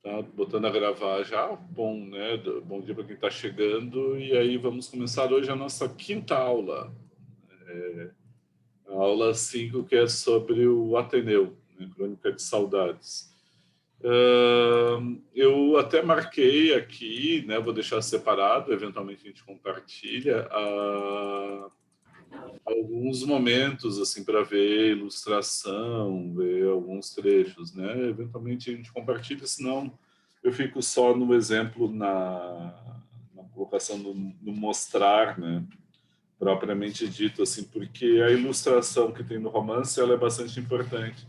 Tá botando a gravar já. Bom, né? Bom dia para quem está chegando. E aí vamos começar hoje a nossa quinta aula. A aula 5, que é sobre o Ateneu, né? Crônica de Saudades. Eu até marquei aqui, né? Vou deixar separado, eventualmente a gente compartilha alguns momentos assim para ver ilustração, ver alguns trechos, né? Eventualmente a gente compartilha, senão eu fico só no exemplo na colocação no mostrar, né? Propriamente dito, assim, porque a ilustração que tem no romance ela é bastante importante.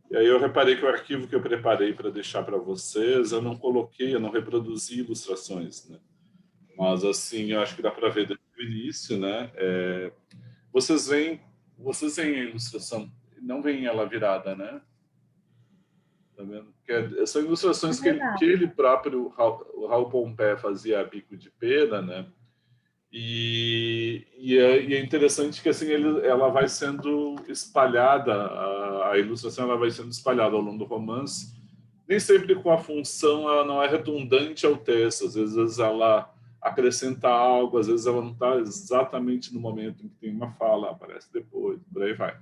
E aí eu reparei que o arquivo que eu preparei para deixar para vocês, eu não coloquei, eu não reproduzi ilustrações, né? Mas assim, eu acho que dá para ver desde o início, né? Vocês veem, vocês veem a ilustração, não veem ela virada, né? Tá vendo? São ilustrações que ele próprio, o Raul Pompé, fazia a bico de pena, né? E é interessante que assim ela vai sendo espalhada, a ilustração ela vai sendo espalhada ao longo do romance, nem sempre com a função, ela não é redundante ao texto, às vezes ela acrescenta algo, às vezes ela não está exatamente no momento em que tem uma fala, aparece depois, por aí vai.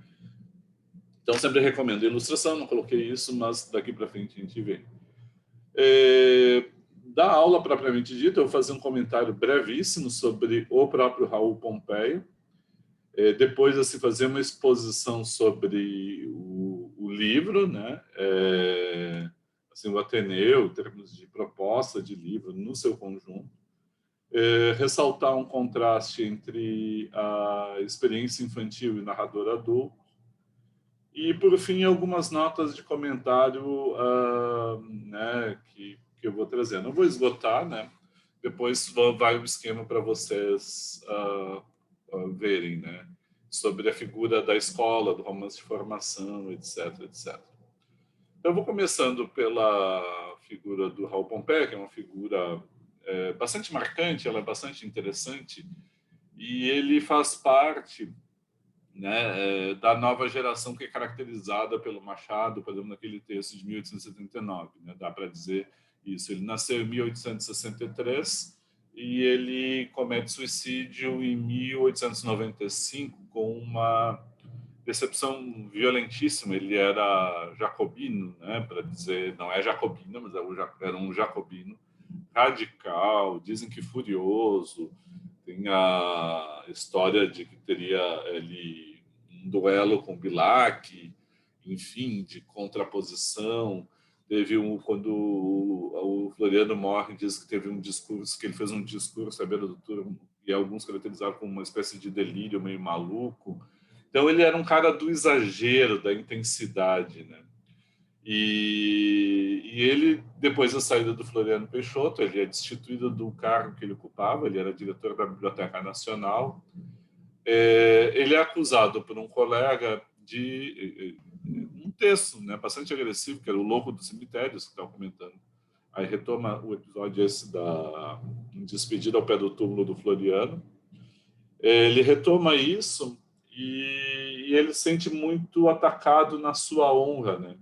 Então sempre recomendo a ilustração, não coloquei isso, mas daqui para frente a gente vê. Da aula propriamente dita, eu vou fazer um comentário brevíssimo sobre o próprio Raul Pompeia. Depois, assim, fazer uma exposição sobre o livro, né? Assim, o Ateneu, em termos de proposta de livro no seu conjunto. Ressaltar um contraste entre a experiência infantil e narrador adulto. E, por fim, algumas notas de comentário né, que eu vou trazer. Não vou esgotar, né? Depois vai o esquema para vocês verem, né? Sobre a figura da escola, do romance de formação, etc, etc. Então, eu vou começando pela figura do Raul Pompé, que é uma figura bastante marcante, ela é bastante interessante, e ele faz parte, né, da nova geração que é caracterizada pelo Machado, por exemplo, naquele texto de 1879, né, dá para dizer isso. Ele nasceu em 1863 e ele comete suicídio em 1895 com uma decepção violentíssima. Ele era jacobino, né, para dizer, não é jacobino, mas era um jacobino radical, dizem que furioso. Tem a história de que teria ele um duelo com Bilac, enfim, de contraposição. Teve quando o Floriano morre, diz que teve um discurso, que ele fez um discurso à beira do turno, e alguns caracterizaram como uma espécie de delírio meio maluco. Então ele era um cara do exagero, da intensidade, né? E ele, depois da saída do Floriano Peixoto, ele é destituído do cargo que ele ocupava, ele era diretor da Biblioteca Nacional. Ele é acusado por um colega de um texto, né, bastante agressivo, que era o Louco dos Cemitérios, que estava comentando. Aí retoma o episódio esse da despedida ao pé do túmulo do Floriano. Ele retoma isso e ele se sente muito atacado na sua honra, né?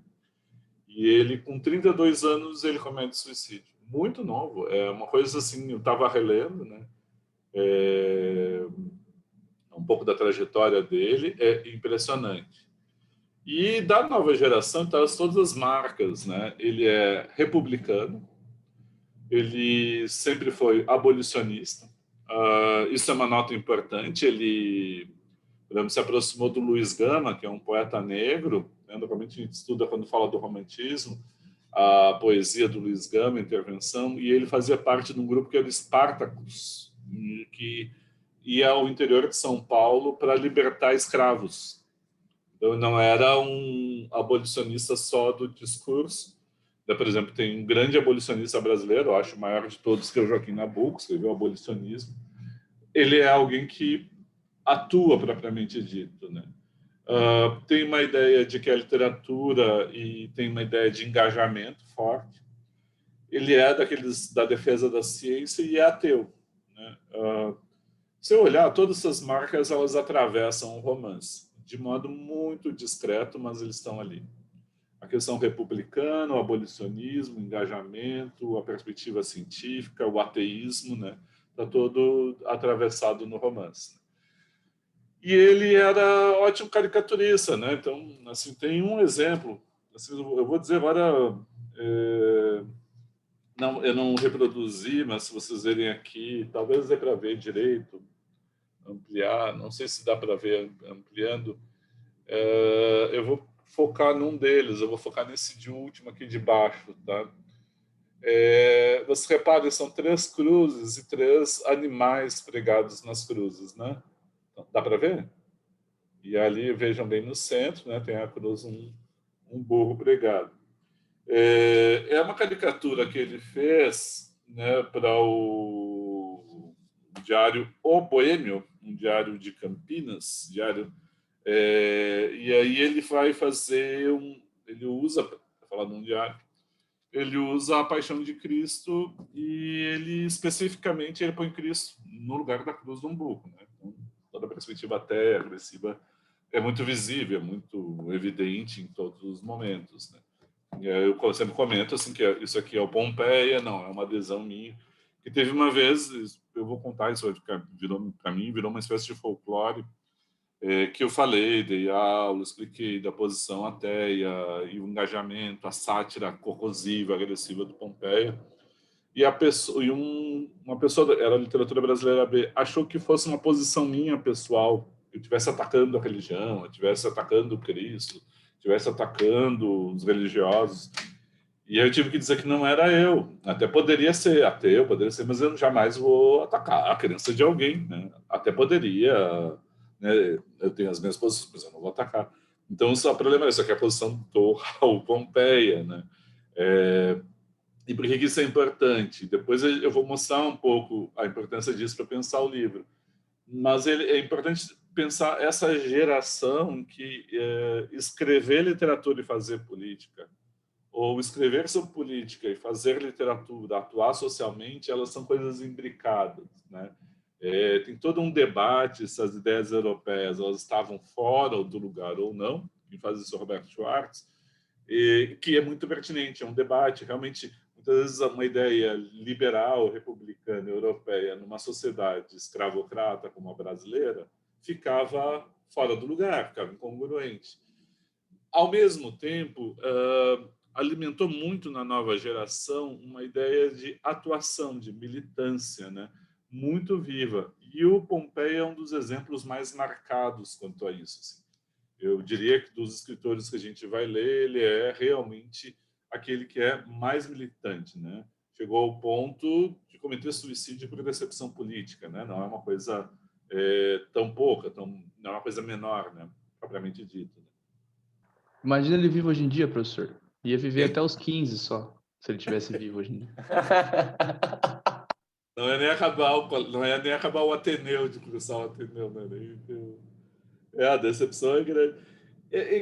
E ele, com 32 anos, ele comete suicídio. Muito novo. É uma coisa assim, eu estava relendo, né? Um pouco da trajetória dele, é impressionante. E da nova geração, tá, todas as marcas, né? Ele é republicano, ele sempre foi abolicionista. Isso é uma nota importante. Ele, por exemplo, se aproximou do Luiz Gama, que é um poeta negro, né? Normalmente a gente estuda quando fala do romantismo, a poesia do Luiz Gama, Intervenção, e ele fazia parte de um grupo que era o Spartacus, que ia ao interior de São Paulo para libertar escravos. Então, não era um abolicionista só do discurso. Por exemplo, tem um grande abolicionista brasileiro, eu acho o maior de todos, que é o Joaquim Nabuco, escreveu Abolicionismo. Ele é alguém que atua propriamente dito, né? Tem uma ideia de que a literatura e tem uma ideia de engajamento forte. Ele é daqueles da defesa da ciência e é ateu, né? Se eu olhar, todas essas marcas elas atravessam o romance de modo muito discreto, mas eles estão ali. a questão republicana, o abolicionismo, o engajamento, a perspectiva científica, o ateísmo, né? Está todo atravessado no romance. E ele era ótimo caricaturista, né? Então, assim, tem um exemplo. Assim, eu vou dizer agora, não, eu não reproduzi, mas se vocês verem aqui, talvez dê para ver direito, ampliar. Não sei se dá para ver ampliando. Eu vou focar num deles. Eu vou focar nesse de último aqui de baixo, tá? Você repara, são 3 cruzes e 3 animais pregados nas cruzes, né? Então, dá para ver? E ali, vejam bem no centro, né, tem a cruz, um burro pregado. É uma caricatura que ele fez, né, para o diário O Boêmio, um diário de Campinas, diário. E aí ele vai fazer ele usa, para falar de um diário, ele usa a Paixão de Cristo e ele especificamente ele põe Cristo no lugar da cruz de um burro, né? Então, toda a perspectiva até agressiva é muito visível, é muito evidente em todos os momentos, né? Eu sempre comento assim que isso aqui é o Pompeia, não é uma adesão minha, que teve uma vez, eu vou contar isso, virou para mim virou uma espécie de folclore, que eu falei, dei aula, expliquei da posição ateia e o engajamento, a sátira corrosiva, agressiva do Pompeia. E a pessoa, uma pessoa era literatura brasileira B, achou que fosse uma posição minha pessoal, que eu estivesse atacando a religião, eu estivesse atacando o Cristo, estivesse atacando os religiosos. E eu tive que dizer que não era eu. Até poderia ser ateu, poderia ser, mas eu jamais vou atacar a crença de alguém, né? Até poderia, né? Eu tenho as minhas posições, mas eu não vou atacar. Então, o problema é isso aqui, é a posição do Raul Pompeia, né? E por que isso é importante? Depois eu vou mostrar um pouco a importância disso para pensar o livro. Mas é importante pensar essa geração que escrever literatura e fazer política, ou escrever sobre política e fazer literatura, atuar socialmente, elas são coisas imbricadas, né? Tem todo um debate se as ideias europeias elas estavam fora do lugar ou não. Quem faz isso é o Roberto Schwartz, que é muito pertinente. É um debate realmente. Muitas vezes uma ideia liberal, republicana, europeia, numa sociedade escravocrata como a brasileira, ficava fora do lugar, ficava incongruente. Ao mesmo tempo, alimentou muito na nova geração uma ideia de atuação, de militância, né? Muito viva. E o Pompeia é um dos exemplos mais marcados quanto a isso. Assim. Eu diria que dos escritores que a gente vai ler, ele é realmente aquele que é mais militante, né? Chegou ao ponto de cometer suicídio por decepção política, né? Não é uma coisa tão pouca, não é uma coisa menor, né? Propriamente dita. Né? Imagina ele vivo hoje em dia, professor. Ia viver até os 15 só, se ele tivesse vivo hoje em dia. Não é nem acabar o Ateneu, de cruzar o Ateneu, né? A decepção é grande.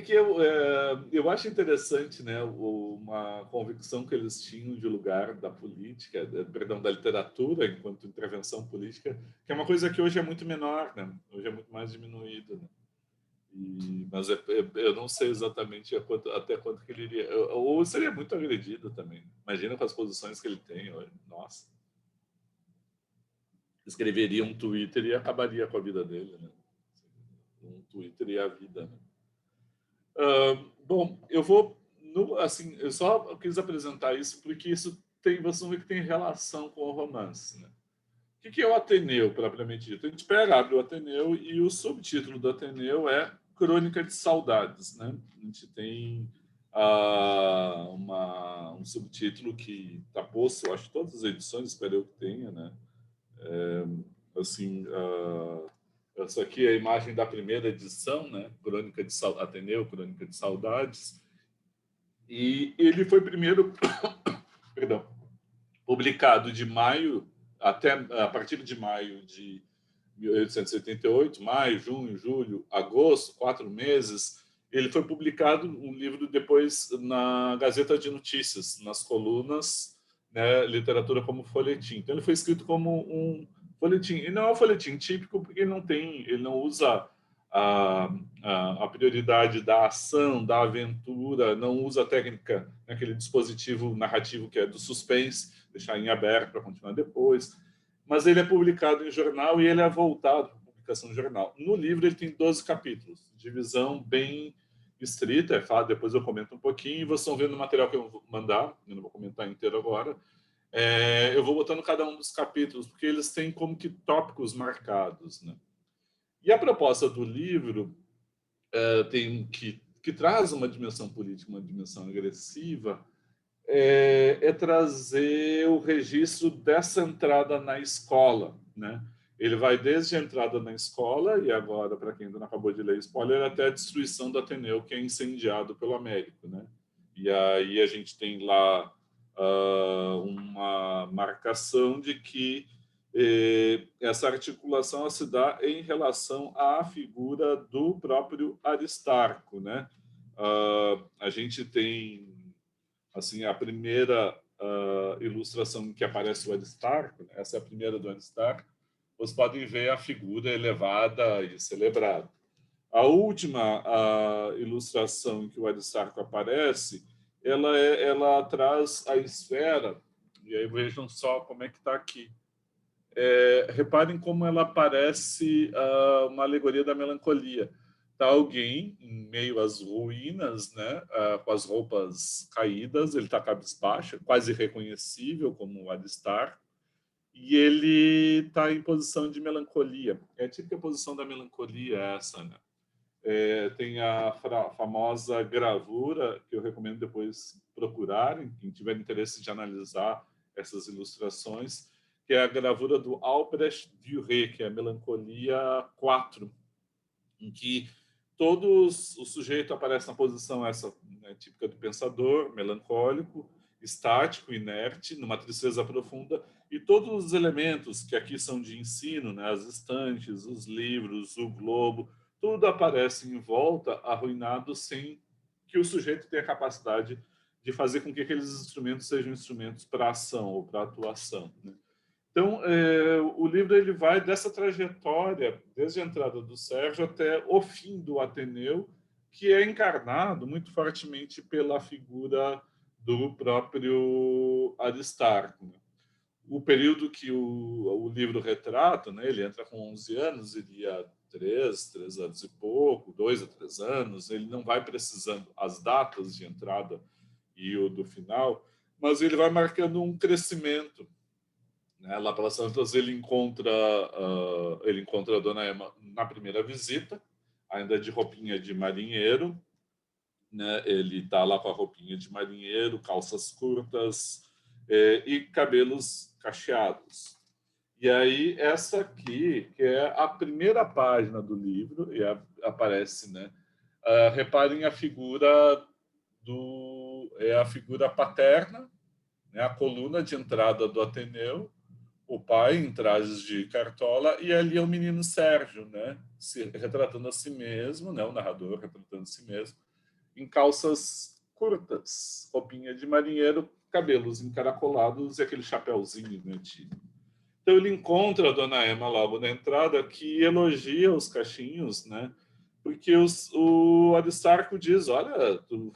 Que eu acho interessante, né, uma convicção que eles tinham de lugar da política, perdão, da literatura enquanto intervenção política, que é uma coisa que hoje é muito menor, né? Hoje é muito mais diminuída, né? Mas eu não sei exatamente até quanto que ele iria. Ou seria muito agredido também. Imagina com as posições que ele tem hoje. Nossa. Escreveria um Twitter e acabaria com a vida dele, né? Um Twitter e a vida, né? Bom, eu vou assim, eu só quis apresentar isso porque isso tem, vocês vão ver que tem relação com o romance, né? O que é o Ateneu, propriamente dito? A gente pega, abre o Ateneu e o subtítulo do Ateneu é Crônica de Saudades, né? A gente tem um subtítulo que está posto, eu acho, que todas as edições, espero eu que tenha, né? Assim, essa aqui é a imagem da primeira edição, né? Crônica de Ateneu, Crônica de Saudades. E ele foi primeiro, perdão, publicado de maio até a partir de maio de 1888, maio, junho, julho, agosto, 4 meses. Ele foi publicado um livro depois na Gazeta de Notícias, nas colunas, né, literatura como folhetim. Então ele foi escrito como um folhetim. E não é um folhetim típico porque ele não usa a prioridade da ação, da aventura, não usa a técnica, aquele dispositivo narrativo que é do suspense, deixar em aberto para continuar depois. Mas ele é publicado em jornal e ele é voltado para publicação em jornal. No livro ele tem 12 capítulos, divisão bem estrita, é fácil, depois eu comento um pouquinho, e vocês vão ver no material que eu vou mandar, eu não vou comentar inteiro agora, eu vou botando cada um dos capítulos, porque eles têm como que tópicos marcados, né? E a proposta do livro tem que traz uma dimensão política, uma dimensão agressiva, é trazer o registro dessa entrada na escola, né? Ele vai desde a entrada na escola, e agora, para quem ainda não acabou de ler spoiler, até a destruição do Ateneu, que é incendiado pelo Américo, né? E aí a gente tem lá uma marcação de que essa articulação se dá em relação à figura do próprio Aristarco, né? A gente tem assim a primeira ilustração em que aparece o Aristarco, né? Essa é a primeira do Aristarco. Vocês podem ver a figura elevada e celebrada. A última ilustração em que o Aristarco aparece, ela traz a esfera, e aí vejam só como é que está aqui. Reparem como ela parece uma alegoria da melancolia. Está alguém em meio às ruínas, né, com as roupas caídas, ele está cabisbaixo, quase irreconhecível como o Aristarco, e ele está em posição de melancolia. É a típica posição da melancolia essa, né? Tem a famosa gravura, que eu recomendo depois procurarem, quem tiver interesse de analisar essas ilustrações, que é a gravura do Albrecht Dürer, que é a Melancolia 4, em que o sujeito aparece na posição essa, né, típica do pensador, melancólico, estático, inerte, numa tristeza profunda, e todos os elementos que aqui são de ensino, né, as estantes, os livros, o globo, tudo aparece em volta, arruinado, sem que o sujeito tenha a capacidade de fazer com que aqueles instrumentos sejam instrumentos para ação ou para atuação, né? Então, o livro ele vai dessa trajetória, desde a entrada do Sérgio até o fim do Ateneu, que é encarnado muito fortemente pela figura do próprio Aristarco, né? O período que o livro retrata, né, ele entra com 11 anos, ele ia 3 anos e pouco, 2 a 3 anos, ele não vai precisando as datas de entrada e o do final, mas ele vai marcando um crescimento, né? Lá pelas Santas ele encontra a Dona Emma na primeira visita, ainda de roupinha de marinheiro, né? Ele está lá com a roupinha de marinheiro, calças curtas e cabelos cacheados. E aí essa aqui, que é a primeira página do livro, e aparece, né? Reparem a figura a figura paterna, né? A coluna de entrada do Ateneu, o pai em trajes de cartola, e ali é o menino Sérgio, né, retratando a si mesmo, né, o narrador retratando a si mesmo, em calças curtas, roupinha de marinheiro, cabelos encaracolados e aquele chapéuzinho antigo. Então ele encontra a Dona Emma logo na entrada, que elogia os cachinhos, né, porque o Aristarco diz, olha, tu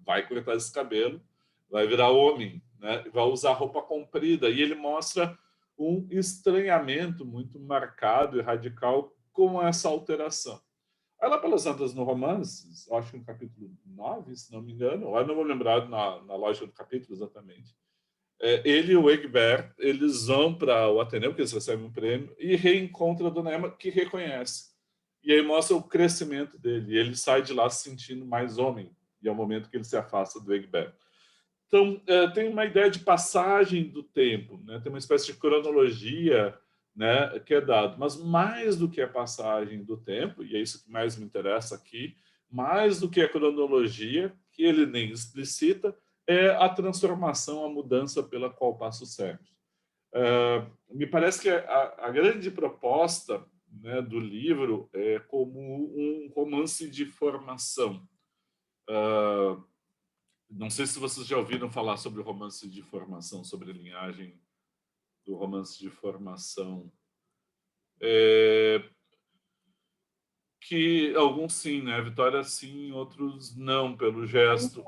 vai cortar esse cabelo, vai virar homem, né, vai usar roupa comprida, e ele mostra um estranhamento muito marcado e radical com essa alteração. Aí lá pelas Antas no Romances, acho que no capítulo 9, se não me engano, eu não vou lembrar na lógica do capítulo exatamente, ele e o Egbert, eles vão para o Ateneu, porque eles recebem um prêmio, e reencontram a Dona Emma, que reconhece. E aí mostra o crescimento dele, e ele sai de lá se sentindo mais homem, e é o momento que ele se afasta do Egbert. Então, tem uma ideia de passagem do tempo, né? Tem uma espécie de cronologia, né, que é dado. Mas mais do que a passagem do tempo, e é isso que mais me interessa aqui, mais do que a cronologia, que ele nem explicita, é a transformação, a mudança pela qual passa o Sérgio. Me parece que a grande proposta, né, do livro é como um romance de formação. Não sei se vocês já ouviram falar sobre o romance de formação, sobre a linhagem do romance de formação. que alguns sim, né? Vitória sim, outros não, pelo gesto.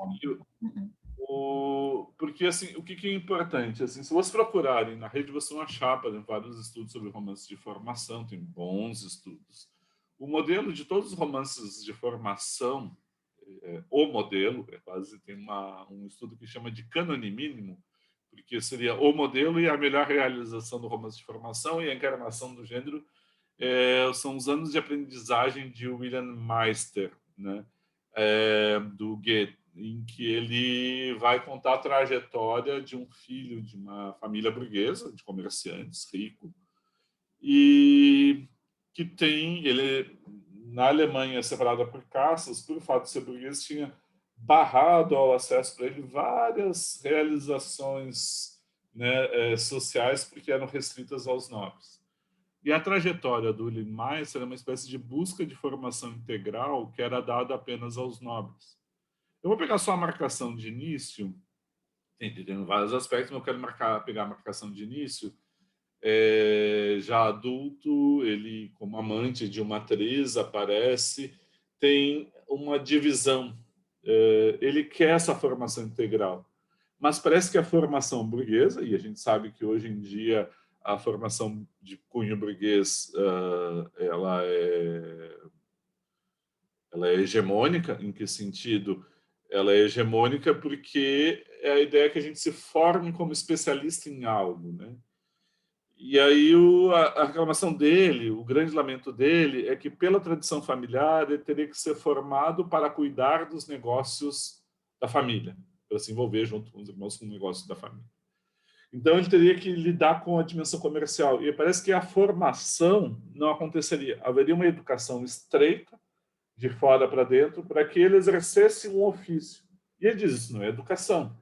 Porque assim, o que é importante? Assim, se vocês procurarem na rede, vocês vão achar, por exemplo, vários estudos sobre romances de formação, tem bons estudos. O modelo de todos os romances de formação, o modelo, quase tem um estudo que chama de cânone mínimo, porque seria o modelo e a melhor realização do romance de formação e a encarnação do gênero são os anos de aprendizagem de William Meister, né? Do Goethe, em que ele vai contar a trajetória de um filho de uma família burguesa, de comerciantes, rico, e que ele, na Alemanha separada por castas, por fato de ser burguês, tinha barrado ao acesso para ele várias realizações, né, sociais, porque eram restritas aos nobres. E a trajetória do William Meister era uma espécie de busca de formação integral que era dada apenas aos nobres. Eu vou pegar só a marcação de início, tem vários aspectos, mas eu quero pegar a marcação de início. Já adulto, ele, como amante de uma atriz, aparece, tem uma divisão. Ele quer essa formação integral, mas parece que a formação burguesa, e a gente sabe que hoje em dia a formação de cunho burguês ela é hegemônica. Em que sentido? Ela é hegemônica porque é a ideia que a gente se forme como especialista em algo, né? E aí a reclamação dele, o grande lamento dele, é que pela tradição familiar ele teria que ser formado para cuidar dos negócios da família, para se envolver junto com os irmãos com o negócio da família. Então ele teria que lidar com a dimensão comercial. E parece que a formação não aconteceria. Haveria uma educação estreita, de fora para dentro, para que ele exercesse um ofício. E ele diz, isso não é educação.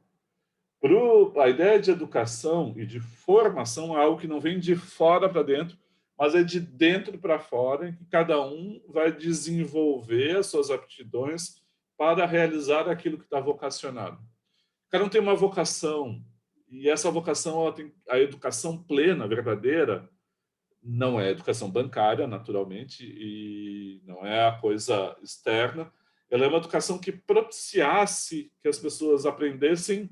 A ideia de educação e de formação é algo que não vem de fora para dentro, mas é de dentro para fora, em que cada um vai desenvolver as suas aptidões para realizar aquilo que está vocacionado. Cada um tem uma vocação, e essa vocação, ela tem a educação plena, verdadeira, não é a educação bancária, naturalmente, e não é a coisa externa. Ela é uma educação que propiciasse que as pessoas aprendessem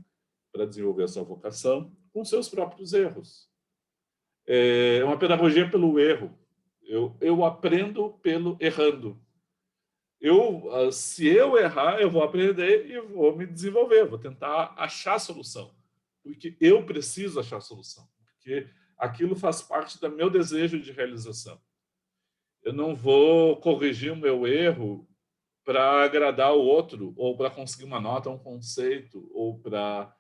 para desenvolver a sua vocação com seus próprios erros. É uma pedagogia pelo erro. Eu aprendo pelo errando. Se eu errar, eu vou aprender e vou me desenvolver, vou tentar achar a solução, porque eu preciso achar a solução, porque aquilo faz parte do meu desejo de realização. Eu não vou corrigir o meu erro para agradar o outro, ou para conseguir uma nota, um conceito, ou para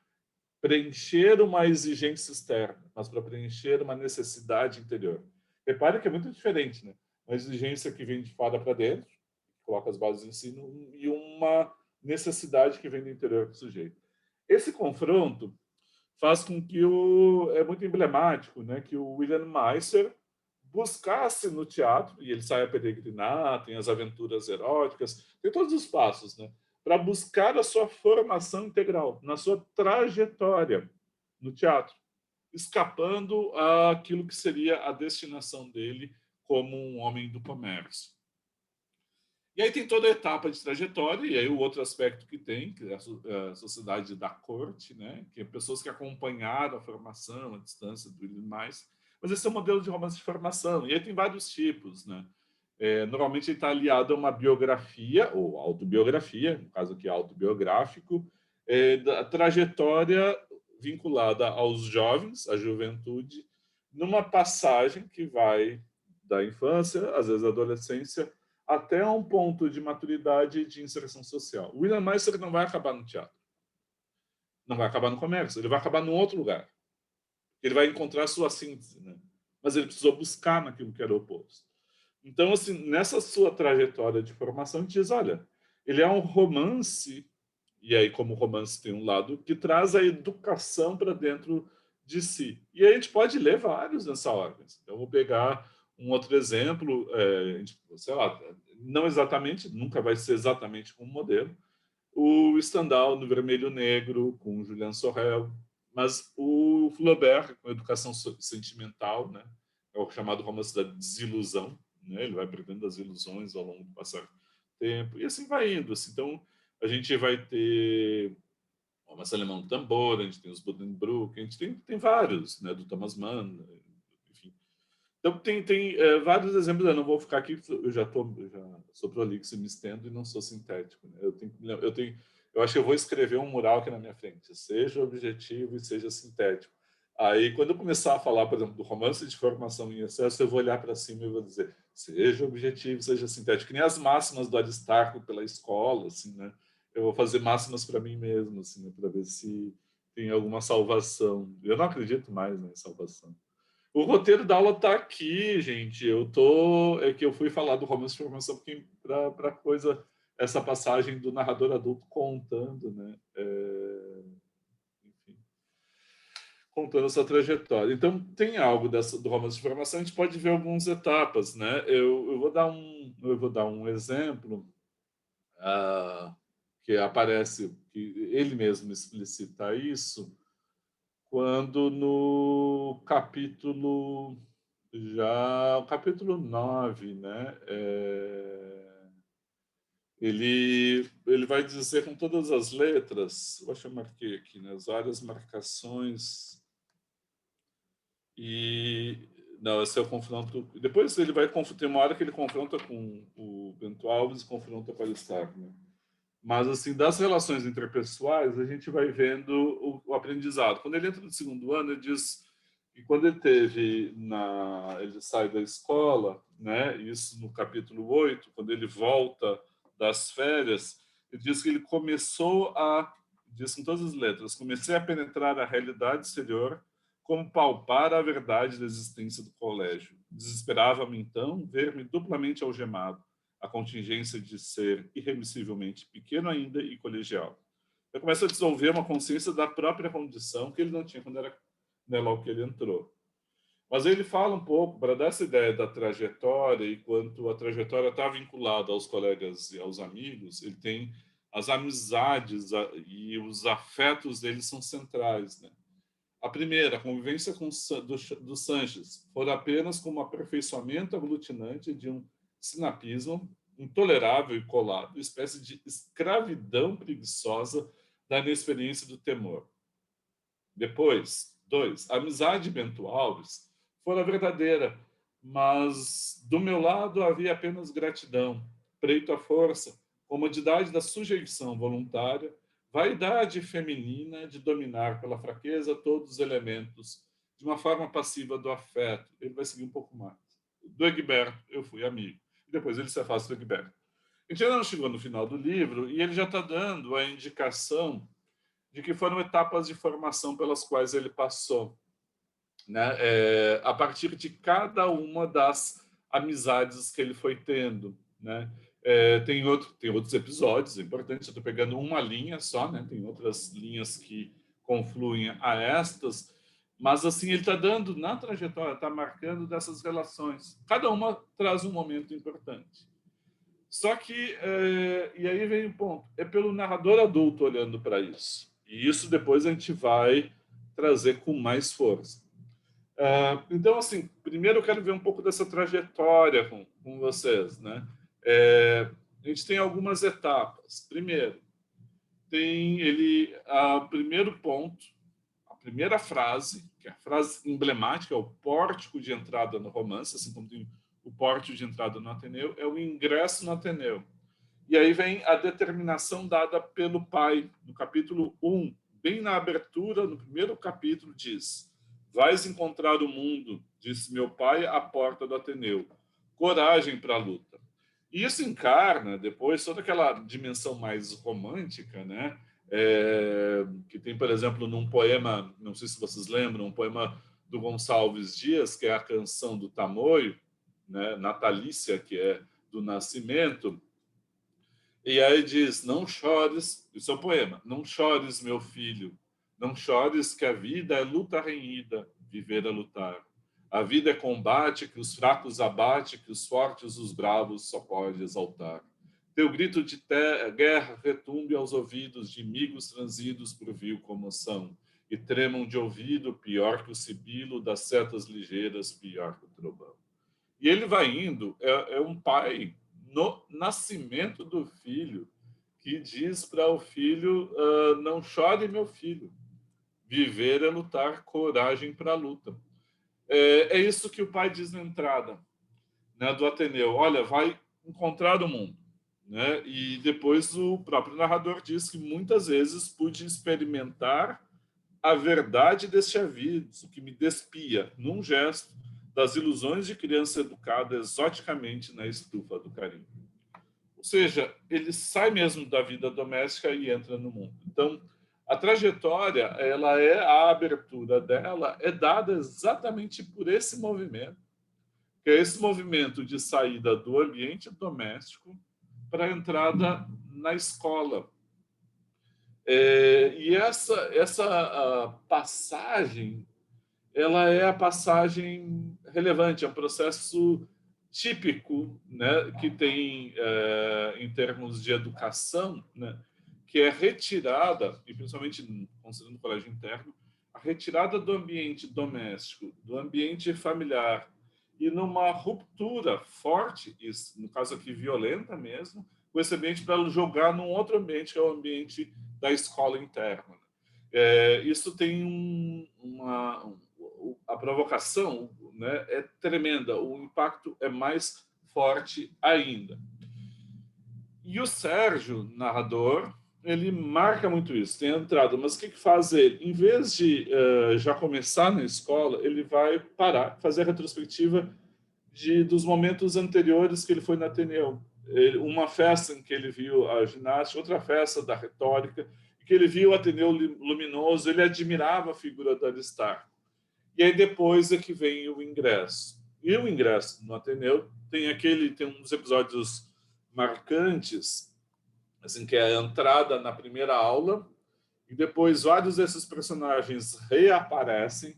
preencher uma exigência externa, mas para preencher uma necessidade interior. Repare que é muito diferente, né? Uma exigência que vem de fora para dentro, que coloca as bases do ensino, e uma necessidade que vem do interior do sujeito. Esse confronto faz com que é muito emblemático, né, que o William Meister buscasse no teatro, e ele sai a peregrinar, tem as aventuras eróticas, tem todos os passos, né, para buscar a sua formação integral, na sua trajetória no teatro, escapando àquilo que seria a destinação dele como um homem do comércio. E aí tem toda a etapa de trajetória, e aí o outro aspecto que tem, que é a sociedade da corte, né? Que é pessoas que acompanharam a formação, a distância do William mais. Mas esse é um modelo de romance de formação, e aí tem vários tipos, né? Normalmente ele está aliado a uma biografia, ou autobiografia, no caso aqui autobiográfico, da trajetória vinculada aos jovens, à juventude, numa passagem que vai da infância, às vezes da adolescência, até um ponto de maturidade e de inserção social. O William Meister não vai acabar no teatro, não vai acabar no comércio, ele vai acabar num outro lugar. Ele vai encontrar sua síntese, né? Mas ele precisou buscar naquilo que era oposto. Então, assim, nessa sua trajetória de formação, a gente diz, olha, ele é um romance, e aí como romance tem um lado que traz a educação para dentro de si. E aí a gente pode ler vários nessa ordem. Então, eu vou pegar um outro exemplo, sei lá, não exatamente, nunca vai ser exatamente como modelo, o Stendhal no Vermelho Negro, com Julian Sorel, mas o Flaubert, com Educação Sentimental, né? É o chamado romance da desilusão, né? Ele vai perdendo as ilusões ao longo do passar do tempo, e assim vai indo. Assim. Então, a gente vai ter o Romance Alemão do Tambor, a gente tem os Buddenbrook, a gente tem vários, né? Do Thomas Mann, enfim. Então, tem vários exemplos. Eu não vou ficar aqui, eu já sou prolixo e me estendo e não sou sintético. Né? Eu acho que eu vou escrever um mural aqui na minha frente. Seja objetivo e seja sintético. Aí, quando eu começar a falar, por exemplo, do romance de formação em excesso, eu vou olhar para cima e vou dizer seja objetivo, seja sintético. Que nem as máximas do Aristarco pela escola, assim, né? Eu vou fazer máximas para mim mesmo, assim, né? Para ver se tem alguma salvação. Eu não acredito mais, né, em salvação. O roteiro da aula tá aqui, gente. É que eu fui falar do romance de formação para coisa, essa passagem do narrador adulto contando, né? Enfim, contando essa trajetória. Então, tem algo do romance de formação, a gente pode ver algumas etapas, né? Eu vou dar um exemplo que aparece, que ele mesmo explicita isso, quando no capítulo o capítulo 9, né? Ele vai dizer com todas as letras, eu acho que eu marquei aqui, né? As várias marcações e não, esse é o confronto. Depois ele vai tem uma hora que ele confronta com o Bento Alves e confronta com o Aristarco, né? Mas assim, das relações interpessoais, a gente vai vendo o aprendizado. Quando ele entra no segundo ano, ele diz que quando ele sai da escola, né? Isso no capítulo 8, quando ele volta das férias, ele diz que ele diz com todas as letras, comecei a penetrar a realidade exterior, como palpar a verdade da existência do colégio. Desesperava-me então ver-me duplamente algemado, a contingência de ser irremissivelmente pequeno ainda e colegial. Eu começo a desenvolver uma consciência da própria condição que ele não tinha quando era, né, logo que ele entrou. Mas ele fala um pouco, para dar essa ideia da trajetória, e quanto a trajetória está vinculada aos colegas e aos amigos, ele tem as amizades e os afetos dele são centrais. Né? A primeira, a convivência do Sanches, for apenas como aperfeiçoamento aglutinante de um sinapismo intolerável e colado, espécie de escravidão preguiçosa da inexperiência do temor. Depois, 2, a amizade de Bento Alves fora verdadeira, mas do meu lado havia apenas gratidão, preito à força, comodidade da sujeição voluntária, vaidade feminina de dominar pela fraqueza todos os elementos, de uma forma passiva do afeto. Ele vai seguir um pouco mais. Do Egberto, eu fui amigo. E depois ele se afasta do Egberto. A gente ainda não chegou no final do livro e ele já está dando a indicação de que foram etapas de formação pelas quais ele passou, né? A partir de cada uma das amizades que ele foi tendo, né? Tem outros episódios importantes. Eu estou pegando uma linha só, né? Tem outras linhas que confluem a estas, mas assim ele está dando na trajetória, está marcando dessas relações. Cada uma traz um momento importante. Só que e aí vem o ponto. É pelo narrador adulto olhando para isso. E isso depois a gente vai trazer com mais força. Então, assim, primeiro eu quero ver um pouco dessa trajetória com vocês, né? A gente tem algumas etapas. Primeiro, primeiro ponto, a primeira frase, que é a frase emblemática, é o pórtico de entrada no romance, assim como tem o pórtico de entrada no Ateneu, é o ingresso no Ateneu. E aí vem a determinação dada pelo pai, no capítulo 1, bem na abertura, no primeiro capítulo, diz: vais encontrar o mundo, disse meu pai, à porta do Ateneu. Coragem para a luta. E isso encarna depois toda aquela dimensão mais romântica, né? Que tem, por exemplo, num poema, não sei se vocês lembram, um poema do Gonçalves Dias, que é a Canção do Tamoio, né? Natalícia, que é do Nascimento. E aí diz: não chores, isso é um poema, não chores, meu filho, não chores, que a vida é luta renhida, viver é lutar. A vida é combate que os fracos abate, que os fortes, os bravos, só pode exaltar. Teu grito de guerra retumbe aos ouvidos de amigos transidos por vil comoção, e tremam de ouvido, pior que o sibilo das setas ligeiras, pior que o trovão. E ele vai indo, é um pai no nascimento do filho que diz para o filho: não chore, meu filho, viver é lutar, coragem para a luta. É isso que o pai diz na entrada, né, do Ateneu: olha, vai encontrar o mundo. Né? E depois o próprio narrador diz que muitas vezes pude experimentar a verdade deste aviso que me despia, num gesto, das ilusões de criança educada exoticamente na estufa do carinho. Ou seja, ele sai mesmo da vida doméstica e entra no mundo. Então, a trajetória, a abertura dela é dada exatamente por esse movimento, que é esse movimento de saída do ambiente doméstico para a entrada na escola. E essa passagem, ela é a passagem relevante, é um processo típico, né, que tem, em termos de educação, né, que é retirada, e principalmente considerando o colégio interno, a retirada do ambiente doméstico, do ambiente familiar, e numa ruptura forte, isso, no caso aqui violenta mesmo, com esse ambiente para jogar num outro ambiente, que é o ambiente da escola interna. Isso tem a provocação, né, é tremenda, o impacto é mais forte ainda. E o Sérgio, narrador, ele marca muito isso, tem entrado, mas o que faz ele? Em vez de já começar na escola, ele vai parar, fazer a retrospectiva dos momentos anteriores que ele foi na Ateneu. Uma festa em que ele viu a ginástica, outra festa da retórica, que ele viu o Ateneu luminoso, ele admirava a figura da Aristarco. E aí depois é que vem o ingresso. E o ingresso no Ateneu tem uns episódios marcantes, assim, que é a entrada na primeira aula, e depois vários desses personagens reaparecem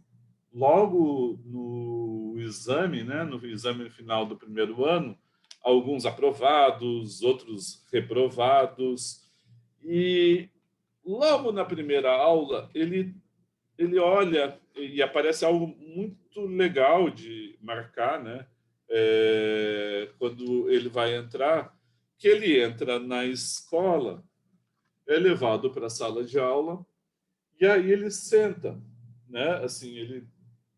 logo no exame, né, no exame final do primeiro ano, alguns aprovados, outros reprovados, e logo na primeira aula ele olha e aparece algo muito legal de marcar, né? Quando ele vai entrar, que ele entra na escola, é levado para a sala de aula e aí ele senta, né? Assim,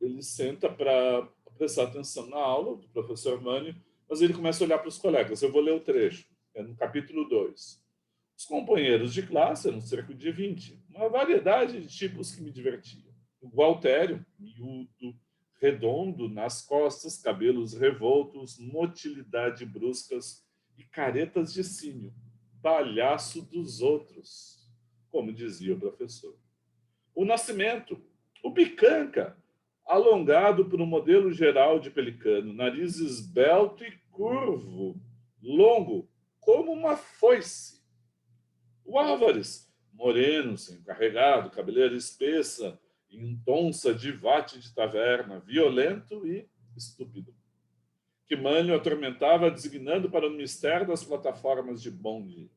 ele senta para prestar atenção na aula do professor Mânio, mas ele começa a olhar para os colegas. Eu vou ler o trecho, é no capítulo 2. Os companheiros de classe eram cerca de 20, uma variedade de tipos que me divertiam. O Gualtério, miúdo, redondo nas costas, cabelos revoltos, motilidade bruscas e caretas de cínio, palhaço dos outros, como dizia o professor. O Nascimento, o Picanca, alongado por um modelo geral de pelicano, nariz esbelto e curvo, longo como uma foice. O Álvares, moreno, sem carregado, cabeleira espessa, em tonça de vate de taverna, violento e estúpido. Que Mânlio atormentava designando para o mistério das plataformas de bonde.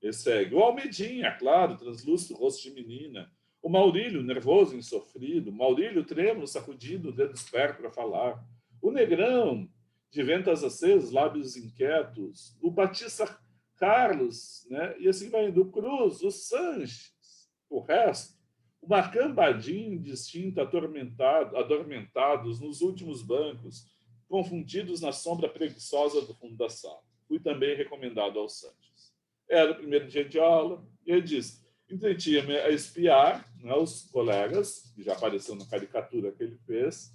E segue o Almedinha, claro, translúcido rosto de menina. O Maurílio, nervoso e insofrido. Maurílio, trêmulo, sacudindo o dedo esperto para falar. O Negrão, de ventas acesas, lábios inquietos. O Batista Carlos, né? E assim vai indo. O Cruz, o Sanches, o resto. O Macambadinho, indistinto, adormentados nos últimos bancos, confundidos na sombra preguiçosa do fundo da sala. Fui também recomendado ao Sanches. Era o primeiro dia de aula, e ele disse: entretinha-me a espiar, né, os colegas, que já apareceu na caricatura que ele fez,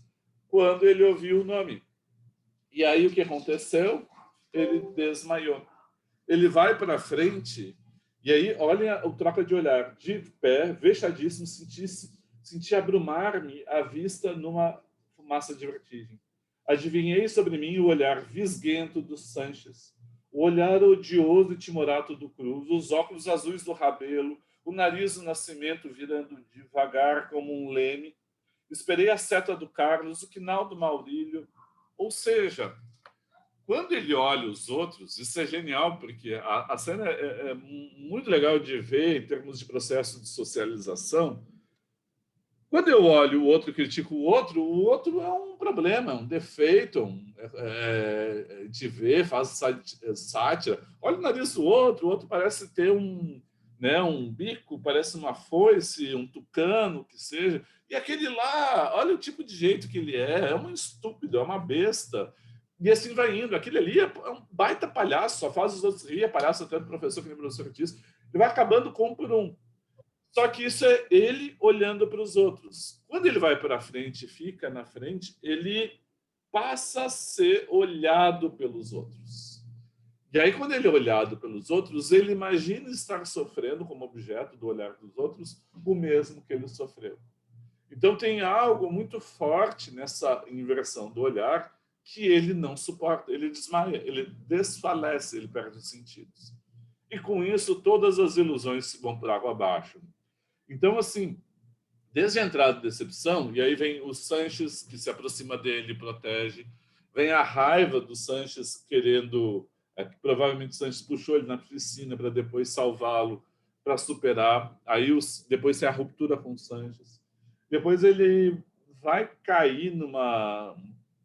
quando ele ouviu o nome. E aí o que aconteceu? Ele desmaiou. Ele vai para frente, e aí olha o troca de olhar, de pé, vexadíssimo, senti abrumar-me a vista numa fumaça de vertigem. Adivinhei sobre mim o olhar visguento do Sanches, o olhar odioso e timorato do Cruz, os óculos azuis do Rabelo, o nariz do Nascimento virando devagar como um leme. Esperei a seta do Carlos, o quinal do Maurílio. Ou seja, quando ele olha os outros, isso é genial, porque a cena é muito legal de ver em termos de processo de socialização. Quando eu olho o outro e critico o outro é um problema, é um defeito, de ver, faz sátira. Olha o nariz do outro, o outro parece ter um bico, parece uma foice, um tucano, que seja. E aquele lá, olha o tipo de jeito que ele é um estúpido, é uma besta. E assim vai indo. Aquele ali é um baita palhaço, só faz os outros rir, é palhaço até do professor, que nem o professor disse. Ele vai acabando com um por um. Só que isso é ele olhando para os outros. Quando ele vai para frente, fica na frente, ele passa a ser olhado pelos outros. E aí, quando ele é olhado pelos outros, ele imagina estar sofrendo como objeto do olhar dos outros o mesmo que ele sofreu. Então, tem algo muito forte nessa inversão do olhar que ele não suporta, ele desmaia, ele desfalece, ele perde os sentidos. E com isso, todas as ilusões vão por água abaixo. Então, assim, desde a entrada da decepção, e aí vem o Sanches, que se aproxima dele e protege, vem a raiva do Sanches querendo, que provavelmente o Sanches puxou ele na piscina para depois salvá-lo, para superar. Aí depois tem a ruptura com o Sanches. Depois ele vai cair numa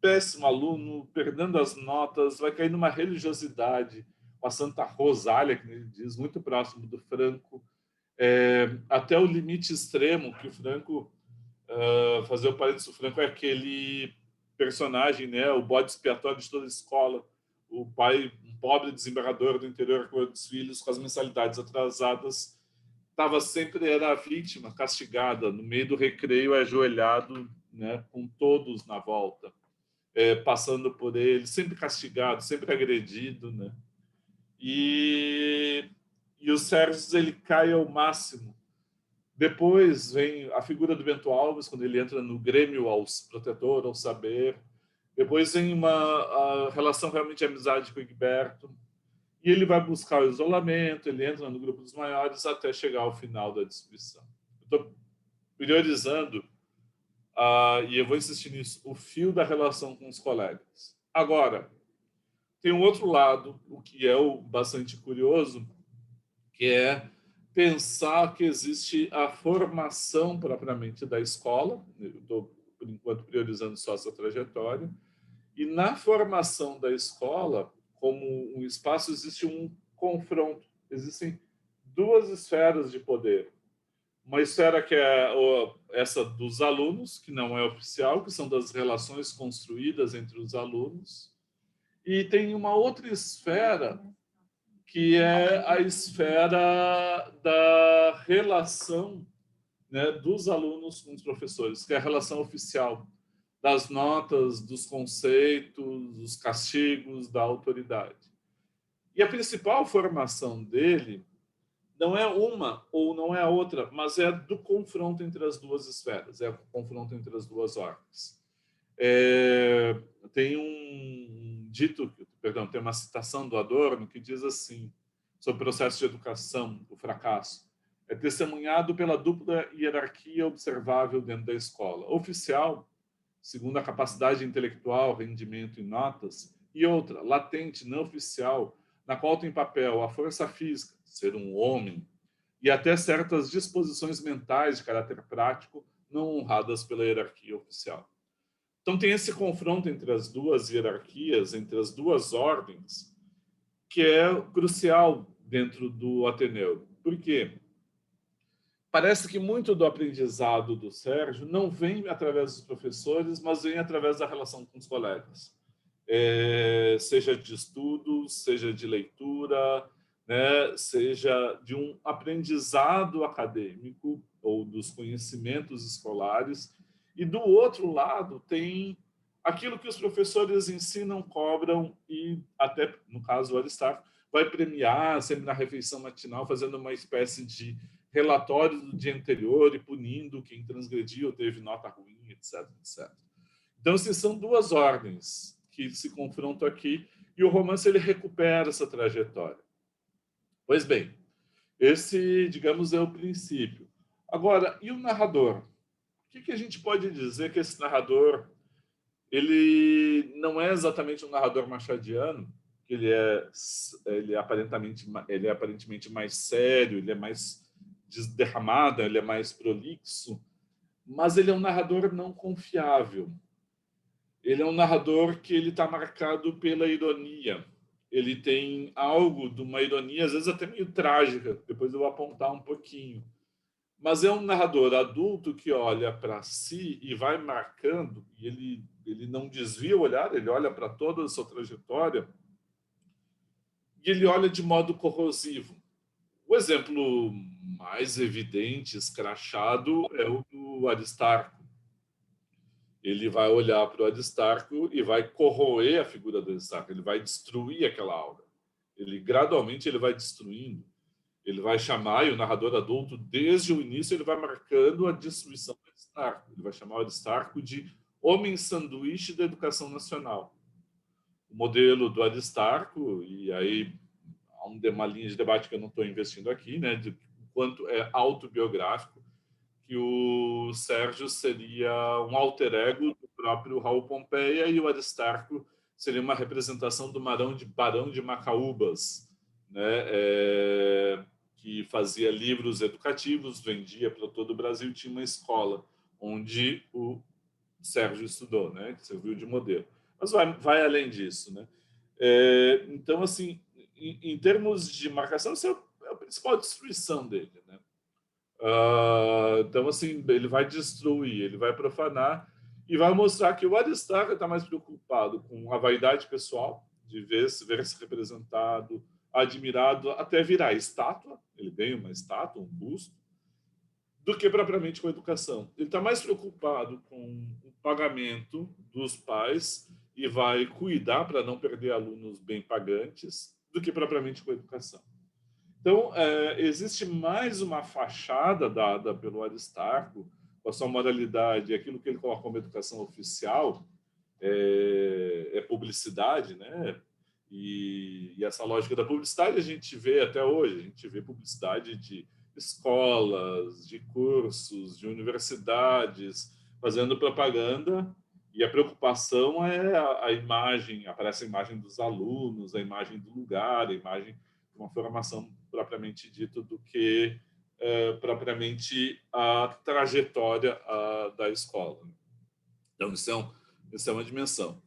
péssimo aluno, perdendo as notas, vai cair numa religiosidade com a Santa Rosália, que ele diz, muito próximo do Franco, até o limite extremo que o Franco, fazer o parênteses, o Franco é aquele personagem, né, o bode expiatório de toda a escola, o pai, um pobre desembargador do interior com os filhos, com as mensalidades atrasadas, era a vítima castigada, no meio do recreio, ajoelhado, né, com todos na volta, passando por ele, sempre castigado, sempre agredido, né? E o Sérgio, ele cai ao máximo. Depois vem a figura do Bento Alves, quando ele entra no Grêmio ao Protetor, ao Saber. Depois vem a relação realmente de amizade com o Egberto. E ele vai buscar o isolamento, ele entra no grupo dos maiores até chegar ao final da distribuição. Estou priorizando, e eu vou insistir nisso, o fio da relação com os colegas. Agora, tem um outro lado, o que é bastante curioso, que é pensar que existe a formação propriamente da escola. Eu estou, por enquanto, priorizando só essa trajetória. E na formação da escola, como um espaço, existe um confronto. Existem duas esferas de poder. Uma esfera que é essa dos alunos, que não é oficial, que são das relações construídas entre os alunos. E tem uma outra esfera que é a esfera da relação, né, dos alunos com os professores, que é a relação oficial, das notas, dos conceitos, dos castigos, da autoridade. E a principal formação dele não é uma ou não é a outra, mas é do confronto entre as duas esferas, é o confronto entre as duas ordens. Tem tem uma citação do Adorno que diz assim, sobre o processo de educação, o fracasso: é testemunhado pela dupla hierarquia observável dentro da escola. Oficial, segundo a capacidade intelectual, rendimento e notas, e outra, latente, não oficial, na qual tem papel a força física, ser um homem, e até certas disposições mentais de caráter prático não honradas pela hierarquia oficial. Então, tem esse confronto entre as duas hierarquias, entre as duas ordens, que é crucial dentro do Ateneu. Por quê? Parece que muito do aprendizado do Sérgio não vem através dos professores, mas vem através da relação com os colegas. Seja de estudos, seja de leitura, né? Seja de um aprendizado acadêmico ou dos conhecimentos escolares. E do outro lado tem aquilo que os professores ensinam, cobram e até, no caso, o Aristarco vai premiar sempre na refeição matinal, fazendo uma espécie de relatório do dia anterior e punindo quem transgrediu ou teve nota ruim, etc, etc. Então, assim, são duas ordens que se confrontam aqui e o romance ele recupera essa trajetória. Pois bem, esse, digamos, é o princípio. Agora, e o narrador? O que a gente pode dizer que esse narrador ele não é exatamente um narrador machadiano, que ele é aparentemente mais sério, ele é mais desderramado, ele é mais prolixo, mas ele é um narrador não confiável. Ele é um narrador que ele está marcado pela ironia. Ele tem algo de uma ironia, às vezes até meio trágica, depois eu vou apontar um pouquinho. Mas é um narrador adulto que olha para si e vai marcando, e ele não desvia o olhar, ele olha para toda a sua trajetória, e ele olha de modo corrosivo. O exemplo mais evidente, escrachado, é o do Aristarco. Ele vai olhar para o Aristarco e vai corroer a figura do Aristarco, ele vai destruir aquela aura. Ele gradualmente ele vai destruindo. Ele vai chamar, e o narrador adulto, desde o início, ele vai marcando a destruição do Aristarco. Ele vai chamar o Aristarco de homem sanduíche da educação nacional. O modelo do Aristarco, e aí há uma linha de debate que eu não estou investindo aqui, né, de quanto é autobiográfico, que o Sérgio seria um alter ego do próprio Raul Pompeia e o Aristarco seria uma representação do Barão de Macaúbas, né, que fazia livros educativos, vendia para todo o Brasil, tinha uma escola onde o Sérgio estudou, né, que serviu de modelo. Mas vai além disso, né? Então, assim, em termos de marcação, isso é a principal destruição dele, né? Então, assim, ele vai destruir, ele vai profanar e vai mostrar que o Aristarco está mais preocupado com a vaidade pessoal, de ver-se representado, admirado, até virar estátua, ele ganha uma estátua, um busto, do que propriamente com a educação. Ele está mais preocupado com o pagamento dos pais e vai cuidar para não perder alunos bem pagantes, do que propriamente com a educação. Então, existe mais uma fachada dada pelo Aristarco, com a sua moralidade, aquilo que ele coloca como educação oficial, é publicidade, né? E essa lógica da publicidade a gente vê até hoje, a gente vê publicidade de escolas, de cursos, de universidades, fazendo propaganda, e a preocupação é a imagem, aparece a imagem dos alunos, a imagem do lugar, a imagem de uma formação propriamente dita, do que propriamente a trajetória da escola. Então, isso é uma dimensão.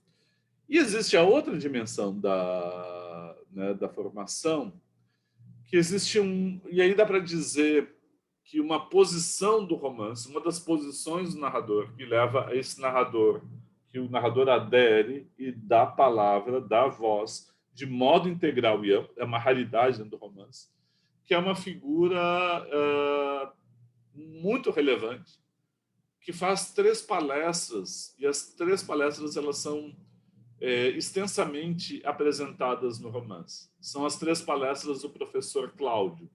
E existe a outra dimensão da formação, que existe e aí dá para dizer que uma posição do romance, uma das posições do narrador, que leva a esse narrador, que o narrador adere e dá palavra, dá voz, de modo integral e amplo, é uma raridade dentro do romance, que é uma figura muito relevante, que faz 3 palestras, e as 3 palestras elas são extensamente apresentadas no romance. São as 3 palestras do professor Cláudio.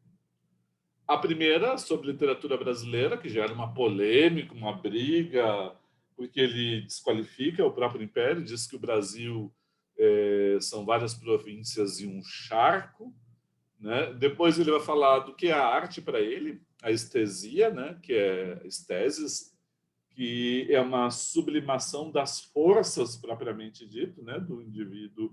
A primeira, sobre literatura brasileira, que gera uma polêmica, uma briga, porque ele desqualifica o próprio Império, diz que o Brasil são várias províncias e um charco, né? Depois ele vai falar do que é a arte para ele, a estesia, né? Que é estesis, que é uma sublimação das forças propriamente dito, né, do indivíduo,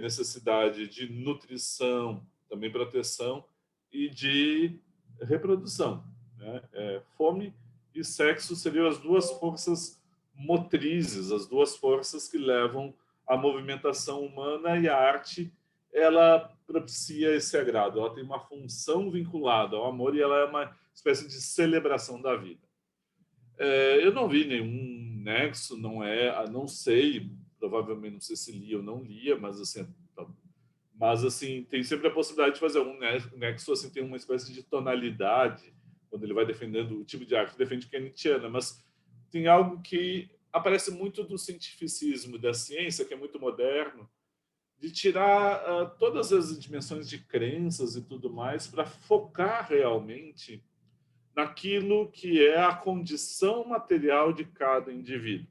necessidade de nutrição, também proteção e de reprodução, né? Fome e sexo seriam as 2 forças motrizes, as 2 forças que levam à movimentação humana, e a arte ela propicia esse agrado, ela tem uma função vinculada ao amor e ela é uma espécie de celebração da vida. Eu não vi nenhum nexo, não sei, provavelmente não sei se lia ou não lia, mas assim tem sempre a possibilidade de fazer um nexo, assim, tem uma espécie de tonalidade quando ele vai defendendo o tipo de arte que defende, que é nietzschiana, mas tem algo que aparece muito do cientificismo, da ciência, que é muito moderno, de tirar todas as dimensões de crenças e tudo mais para focar realmente naquilo que é a condição material de cada indivíduo.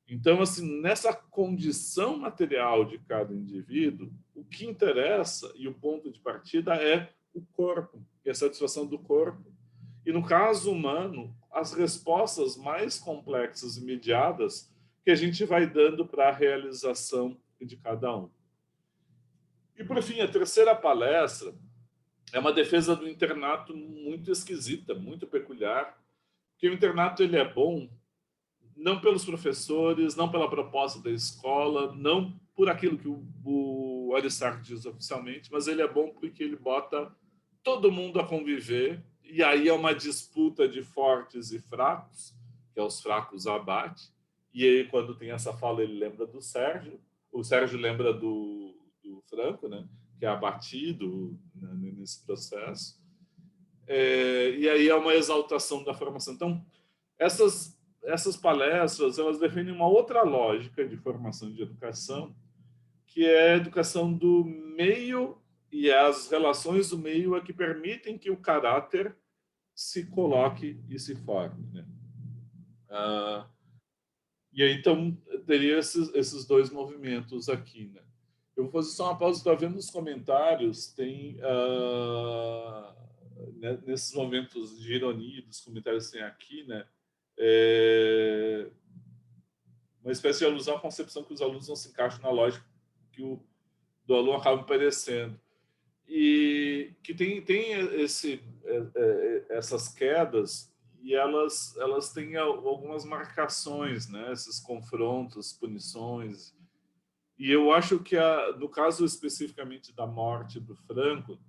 Então, assim, nessa condição material de cada indivíduo, o que interessa e o ponto de partida é o corpo, e a satisfação do corpo. E no caso humano, as respostas mais complexas e mediadas que a gente vai dando para a realização de cada um. E, por fim, a terceira palestra é uma defesa do internato muito esquisita, muito peculiar, Porque o internato ele é bom não pelos professores, não pela proposta da escola, não por aquilo que o Aristarco diz oficialmente, mas ele é bom porque ele bota todo mundo a conviver, e aí é uma disputa de fortes e fracos, que é os fracos abate, e aí quando tem essa fala ele lembra do Sérgio, o Sérgio lembra do Franco, né, que é abatido, né, nesse processo, e aí é uma exaltação da formação. Então, essas palestras, elas defendem uma outra lógica de formação de educação, que é a educação do meio, e as relações do meio é que permitem que o caráter se coloque e se forme, né? E aí, então, teria esses dois movimentos aqui, né? Eu vou fazer só uma pausa, estou vendo nos comentários, tem, né, nesses momentos de ironia dos comentários que tem aqui, né? Uma espécie de alusão à concepção que os alunos não se encaixam na lógica que do aluno acaba perecendo. E que tem essas quedas, e elas têm algumas marcações, né? Esses confrontos, punições. E eu acho que, no caso especificamente da morte do Franco,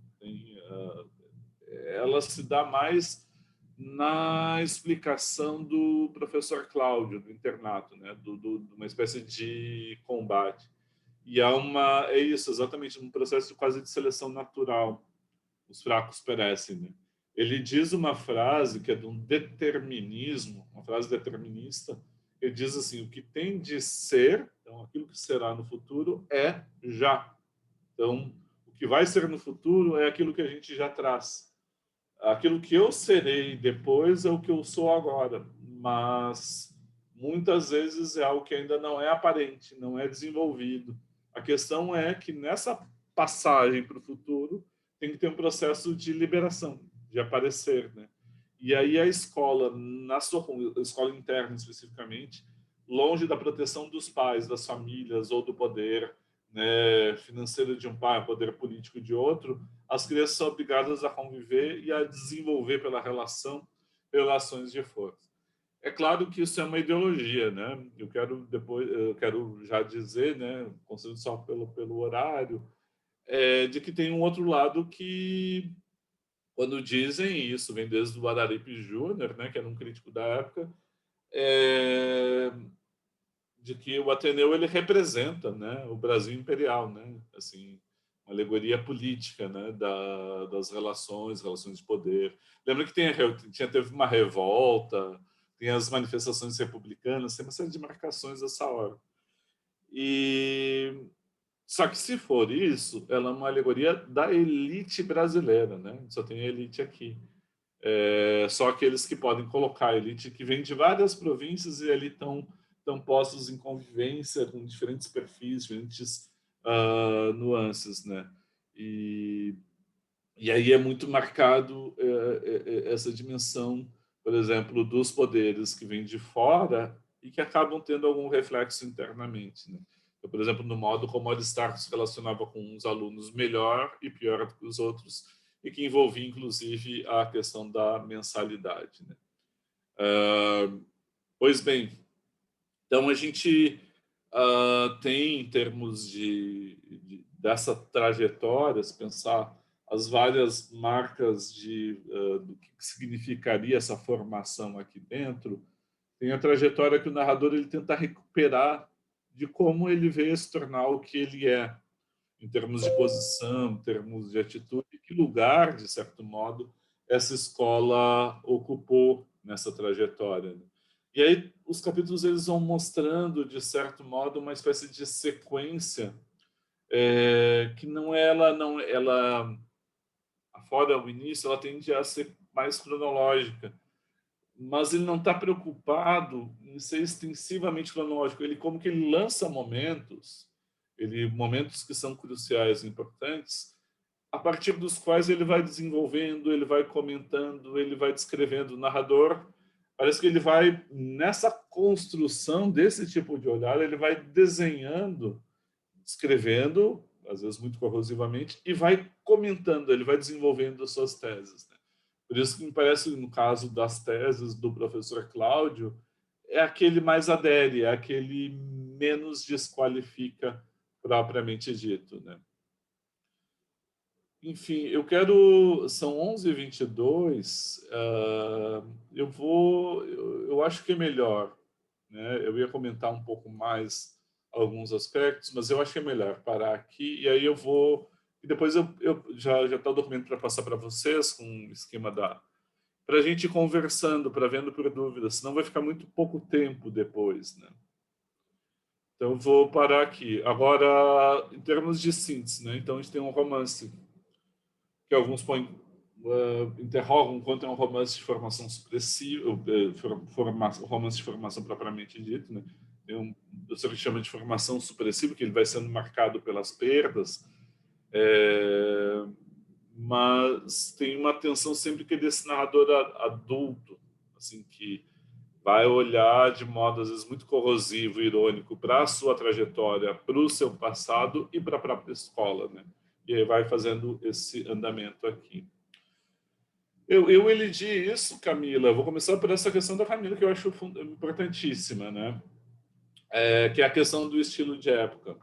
ela se dá mais na explicação do professor Cláudio, do internato, né? De uma espécie de combate. E é isso, exatamente, um processo quase de seleção natural. Os fracos perecem, né? Ele diz uma frase que é de um determinismo, uma frase determinista. Ele diz assim: o que tem de ser, então aquilo que será no futuro é já. Então, o que vai ser no futuro é aquilo que a gente já traz. Aquilo que eu serei depois é o que eu sou agora, mas muitas vezes é algo que ainda não é aparente, não é desenvolvido. A questão é que nessa passagem para o futuro tem que ter um processo de liberação, de aparecer, né? E aí a escola, na sua escola interna especificamente, longe da proteção dos pais, das famílias ou do poder, né, financeiro de um pai, poder político de outro, as crianças são obrigadas a conviver e a desenvolver pela relação relações de força. É claro que isso é uma ideologia, né? Eu quero já dizer, né, considerando só pelo horário, de que tem um outro lado que, quando dizem isso, vem desde o Araripe Júnior, né, que era um crítico da época, de que o Ateneu ele representa, né, o Brasil imperial, né, assim, uma alegoria política, né, das relações de poder. Lembra que teve uma revolta, tem as manifestações republicanas, tem uma série de marcações dessa hora. E só que, se for isso, ela é uma alegoria da elite brasileira, né? Só tem a elite aqui. Só aqueles que podem colocar a elite, que vem de várias províncias e ali estão postos em convivência com diferentes perfis, diferentes nuances, né? E aí é muito marcado essa dimensão, por exemplo, dos poderes que vêm de fora e que acabam tendo algum reflexo internamente, né? Então, por exemplo, no modo como Aristarco se relacionava com os alunos melhor e pior do que os outros, e que envolvia, inclusive, a questão da mensalidade, né? Pois bem, então a gente tem, em termos dessa trajetória, se pensar as várias marcas do que significaria essa formação aqui dentro, tem a trajetória que o narrador ele tenta recuperar de como ele veio se tornar o que ele é, em termos de posição, em termos de atitude, que lugar, de certo modo, essa escola ocupou nessa trajetória, né? E aí os capítulos eles vão mostrando, de certo modo, uma espécie de sequência que ela fora o início, ela tende a ser mais cronológica, mas ele não está preocupado em ser extensivamente cronológico. Ele como que ele lança momentos que são cruciais, importantes, a partir dos quais ele vai desenvolvendo, ele vai comentando, ele vai descrevendo. O narrador, parece que ele vai, nessa construção desse tipo de olhar, ele vai desenhando, escrevendo, às vezes muito corrosivamente, e vai comentando, ele vai desenvolvendo suas teses, né? Por isso que me parece, no caso das teses do professor Cláudio, é aquele mais adere, é aquele menos desqualifica propriamente dito, né? Enfim, eu quero... São 11h22, eu acho que é melhor, né? Eu ia comentar um pouco mais alguns aspectos, mas eu acho que é melhor parar aqui, e aí eu vou... E depois eu já está o documento para passar para vocês, com um esquema para a gente ir conversando, para vendo por dúvidas, senão vai ficar muito pouco tempo depois, né? Então, eu vou parar aqui. Agora, em termos de síntese, né? Então, a gente tem um romance que alguns põem, interrogam quanto é um romance de formação supressiva, romance de formação propriamente dito, né? Tem um professor que chama de formação supressiva, que ele vai sendo marcado pelas perdas, mas tem uma atenção sempre que desse narrador adulto, assim, que vai olhar de modo, às vezes, muito corrosivo e irônico para a sua trajetória, para o seu passado e para a própria escola, né? E aí vai fazendo esse andamento aqui. Eu elegi isso, Camila. Eu vou começar por essa questão da Camila, que eu acho importantíssima, né? Que é a questão do estilo de época.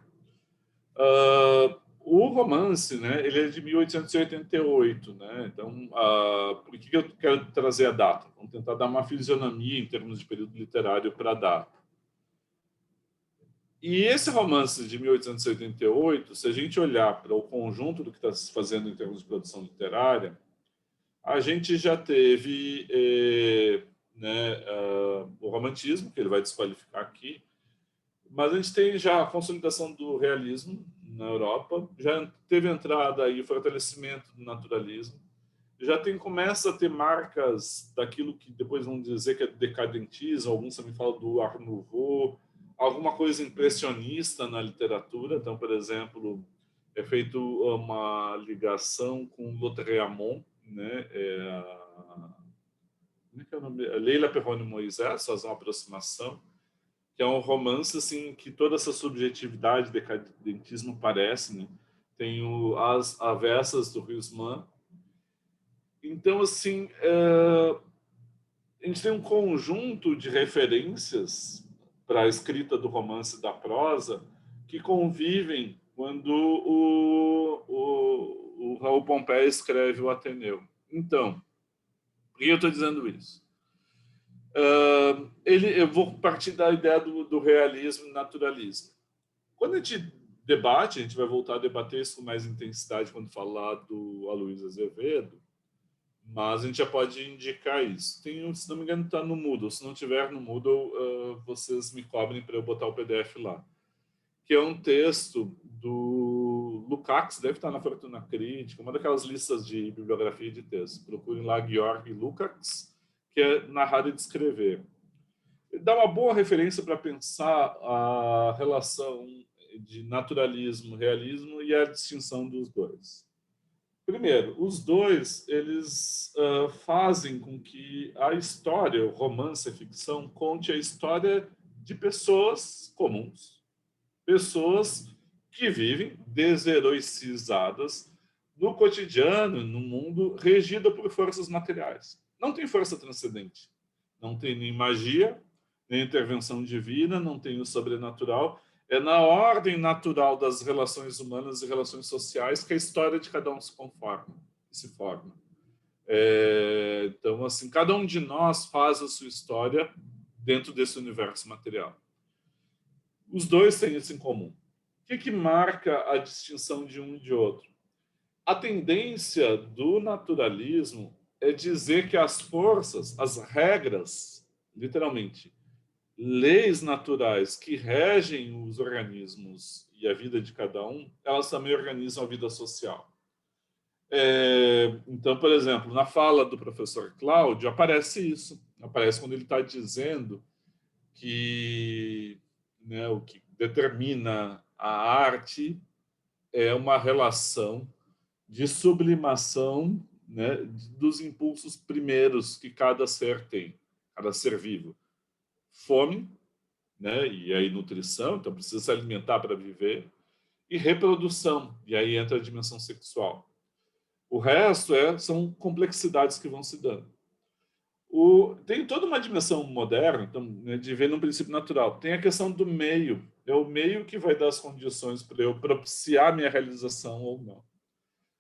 O romance, né, ele é de 1888, né? Então, por que eu quero trazer a data? Vamos tentar dar uma fisionomia em termos de período literário para a data. E esse romance de 1888, se a gente olhar para o conjunto do que está se fazendo em termos de produção literária, a gente já teve né, o romantismo, que ele vai desqualificar aqui, mas a gente tem já a consolidação do realismo na Europa, já teve entrada aí o fortalecimento do naturalismo, já começa a ter marcas daquilo que depois vão dizer que é decadentismo, alguns também falam do Art Nouveau, alguma coisa impressionista na literatura. Então, por exemplo, é feito uma ligação com Lautréamont, né? Como é que é o nome? Leila Perrone Moisés faz uma aproximação, que é um romance assim que toda essa subjetividade, decadentismo aparece, né? Tem as avessas do Huysmans. Então, assim, a gente tem um conjunto de referências para a escrita do romance e da prosa que convivem quando o Raul Pompeia escreve o Ateneu. Então, por que eu estou dizendo isso? Eu vou partir da ideia do realismo e naturalismo. Quando a gente debate, a gente vai voltar a debater isso com mais intensidade quando falar do Aloysio Azevedo, mas a gente já pode indicar isso. Se não me engano, está no Moodle. Se não tiver no Moodle, vocês me cobrem para eu botar o PDF lá. Que é um texto do Lukács, deve estar na Fortuna Crítica, uma daquelas listas de bibliografia de texto. Procurem lá Georg Lukács, que é Narrar e Descrever. Ele dá uma boa referência para pensar a relação de naturalismo, realismo e a distinção dos dois. Primeiro, os dois eles fazem com que a história, o romance, a ficção, conte a história de pessoas comuns, pessoas que vivem desheroicizadas no cotidiano, no mundo regido por forças materiais. Não tem força transcendente, não tem nem magia, nem intervenção divina, não tem o sobrenatural. É na ordem natural das relações humanas e relações sociais que a história de cada um se forma. Então, assim, cada um de nós faz a sua história dentro desse universo material. Os dois têm isso em comum. O que marca a distinção de um e de outro? A tendência do naturalismo é dizer que as forças, as regras, literalmente, leis naturais que regem os organismos e a vida de cada um, elas também organizam a vida social. Então, por exemplo, na fala do professor Cláudio, aparece isso. Aparece quando ele está dizendo que, né, o que determina a arte é uma relação de sublimação, né, dos impulsos primeiros que cada ser tem, cada ser vivo. Fome, né, e aí nutrição, então precisa se alimentar para viver, e reprodução, e aí entra a dimensão sexual. O resto são complexidades que vão se dando. Tem toda uma dimensão moderna, então, né, de ver num princípio natural. Tem a questão do meio. É o meio que vai dar as condições para eu propiciar minha realização ou não.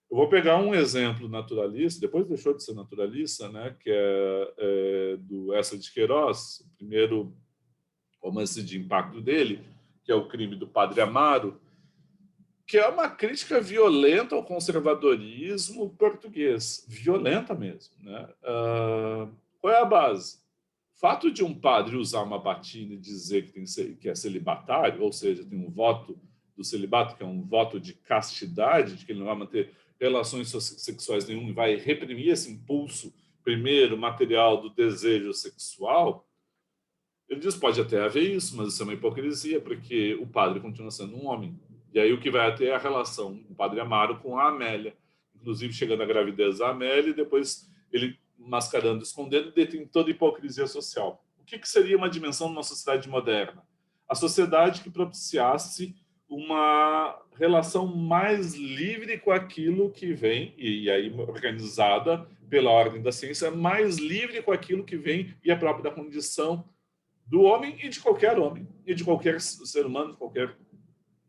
Eu vou pegar um exemplo naturalista, depois deixou de ser naturalista, né, que é do Eça de Queiroz, o primeiro romance de impacto dele, que é O Crime do Padre Amaro, que é uma crítica violenta ao conservadorismo português, violenta mesmo, né? Qual é a base? O fato de um padre usar uma batina e dizer que é celibatário, ou seja, tem um voto do celibato, que é um voto de castidade, de que ele não vai manter relações sexuais nenhum e vai reprimir esse impulso, primeiro, material do desejo sexual, ele diz, pode até haver isso, mas isso é uma hipocrisia, porque o padre continua sendo um homem. E aí o que vai ter é a relação do padre Amaro com a Amélia, inclusive chegando à gravidez da Amélia e depois ele mascarando, escondendo, detém toda a hipocrisia social. O que seria uma dimensão numa sociedade moderna? A sociedade que propiciasse uma relação mais livre com aquilo que vem, e aí organizada pela ordem da ciência, mais livre com aquilo que vem e é próprio da condição do homem e de qualquer homem, e de qualquer ser humano, de qualquer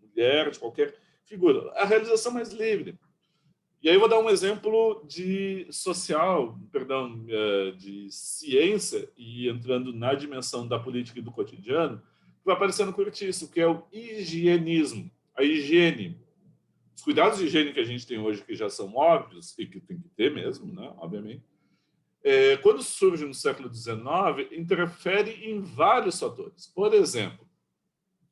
mulher, de qualquer figura. A realização mais livre. E aí eu vou dar um exemplo de de ciência, e entrando na dimensão da política e do cotidiano, que vai aparecer no cortiço, que é o higienismo, a higiene. Os cuidados de higiene que a gente tem hoje, que já são óbvios, e que tem que ter mesmo, né, obviamente, quando surge no século XIX, interfere em vários fatores. Por exemplo,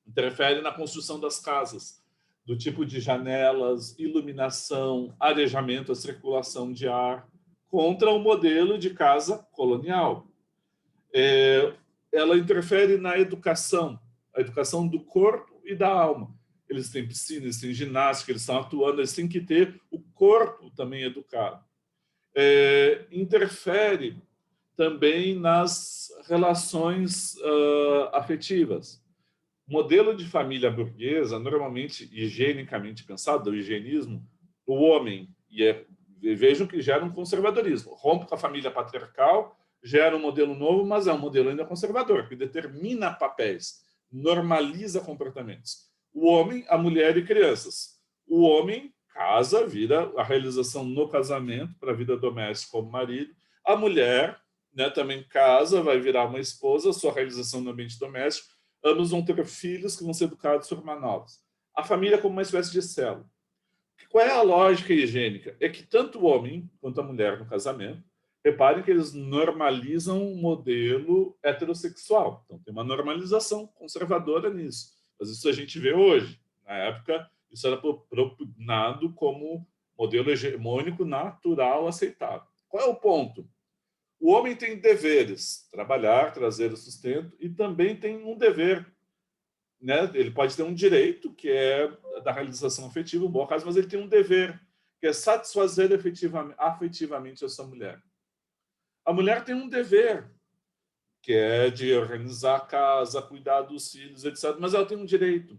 interfere na construção das casas, do tipo de janelas, iluminação, arejamento, a circulação de ar, contra o modelo de casa colonial. Ela interfere na educação, a educação do corpo e da alma. Eles têm piscina, eles têm ginástica, eles estão atuando, eles têm que ter o corpo também educado. Interfere também nas relações afetivas. O modelo de família burguesa, normalmente higienicamente pensado, o higienismo, o homem, vejam que gera um conservadorismo, rompe com a família patriarcal, gera um modelo novo, mas é um modelo ainda conservador, que determina papéis, normaliza comportamentos. O homem, a mulher e crianças. O homem casa, vira a realização no casamento para a vida doméstica como marido. A mulher, né, também casa, vai virar uma esposa, sua realização no ambiente doméstico. Ambos vão ter filhos que vão ser educados de forma nova. A família como uma espécie de célula. Qual é a lógica higiênica? É que tanto o homem quanto a mulher no casamento, reparem que eles normalizam um modelo heterossexual. Então, tem uma normalização conservadora nisso. Mas isso a gente vê hoje. Na época, isso era propugnado como modelo hegemônico natural aceitável. Qual é o ponto? O homem tem deveres, trabalhar, trazer o sustento, e também tem um dever. Né? Ele pode ter um direito, que é da realização afetiva, um bom caso, mas ele tem um dever, que é satisfazer afetivamente a sua mulher. A mulher tem um dever, que é de organizar a casa, cuidar dos filhos, etc. Mas ela tem um direito,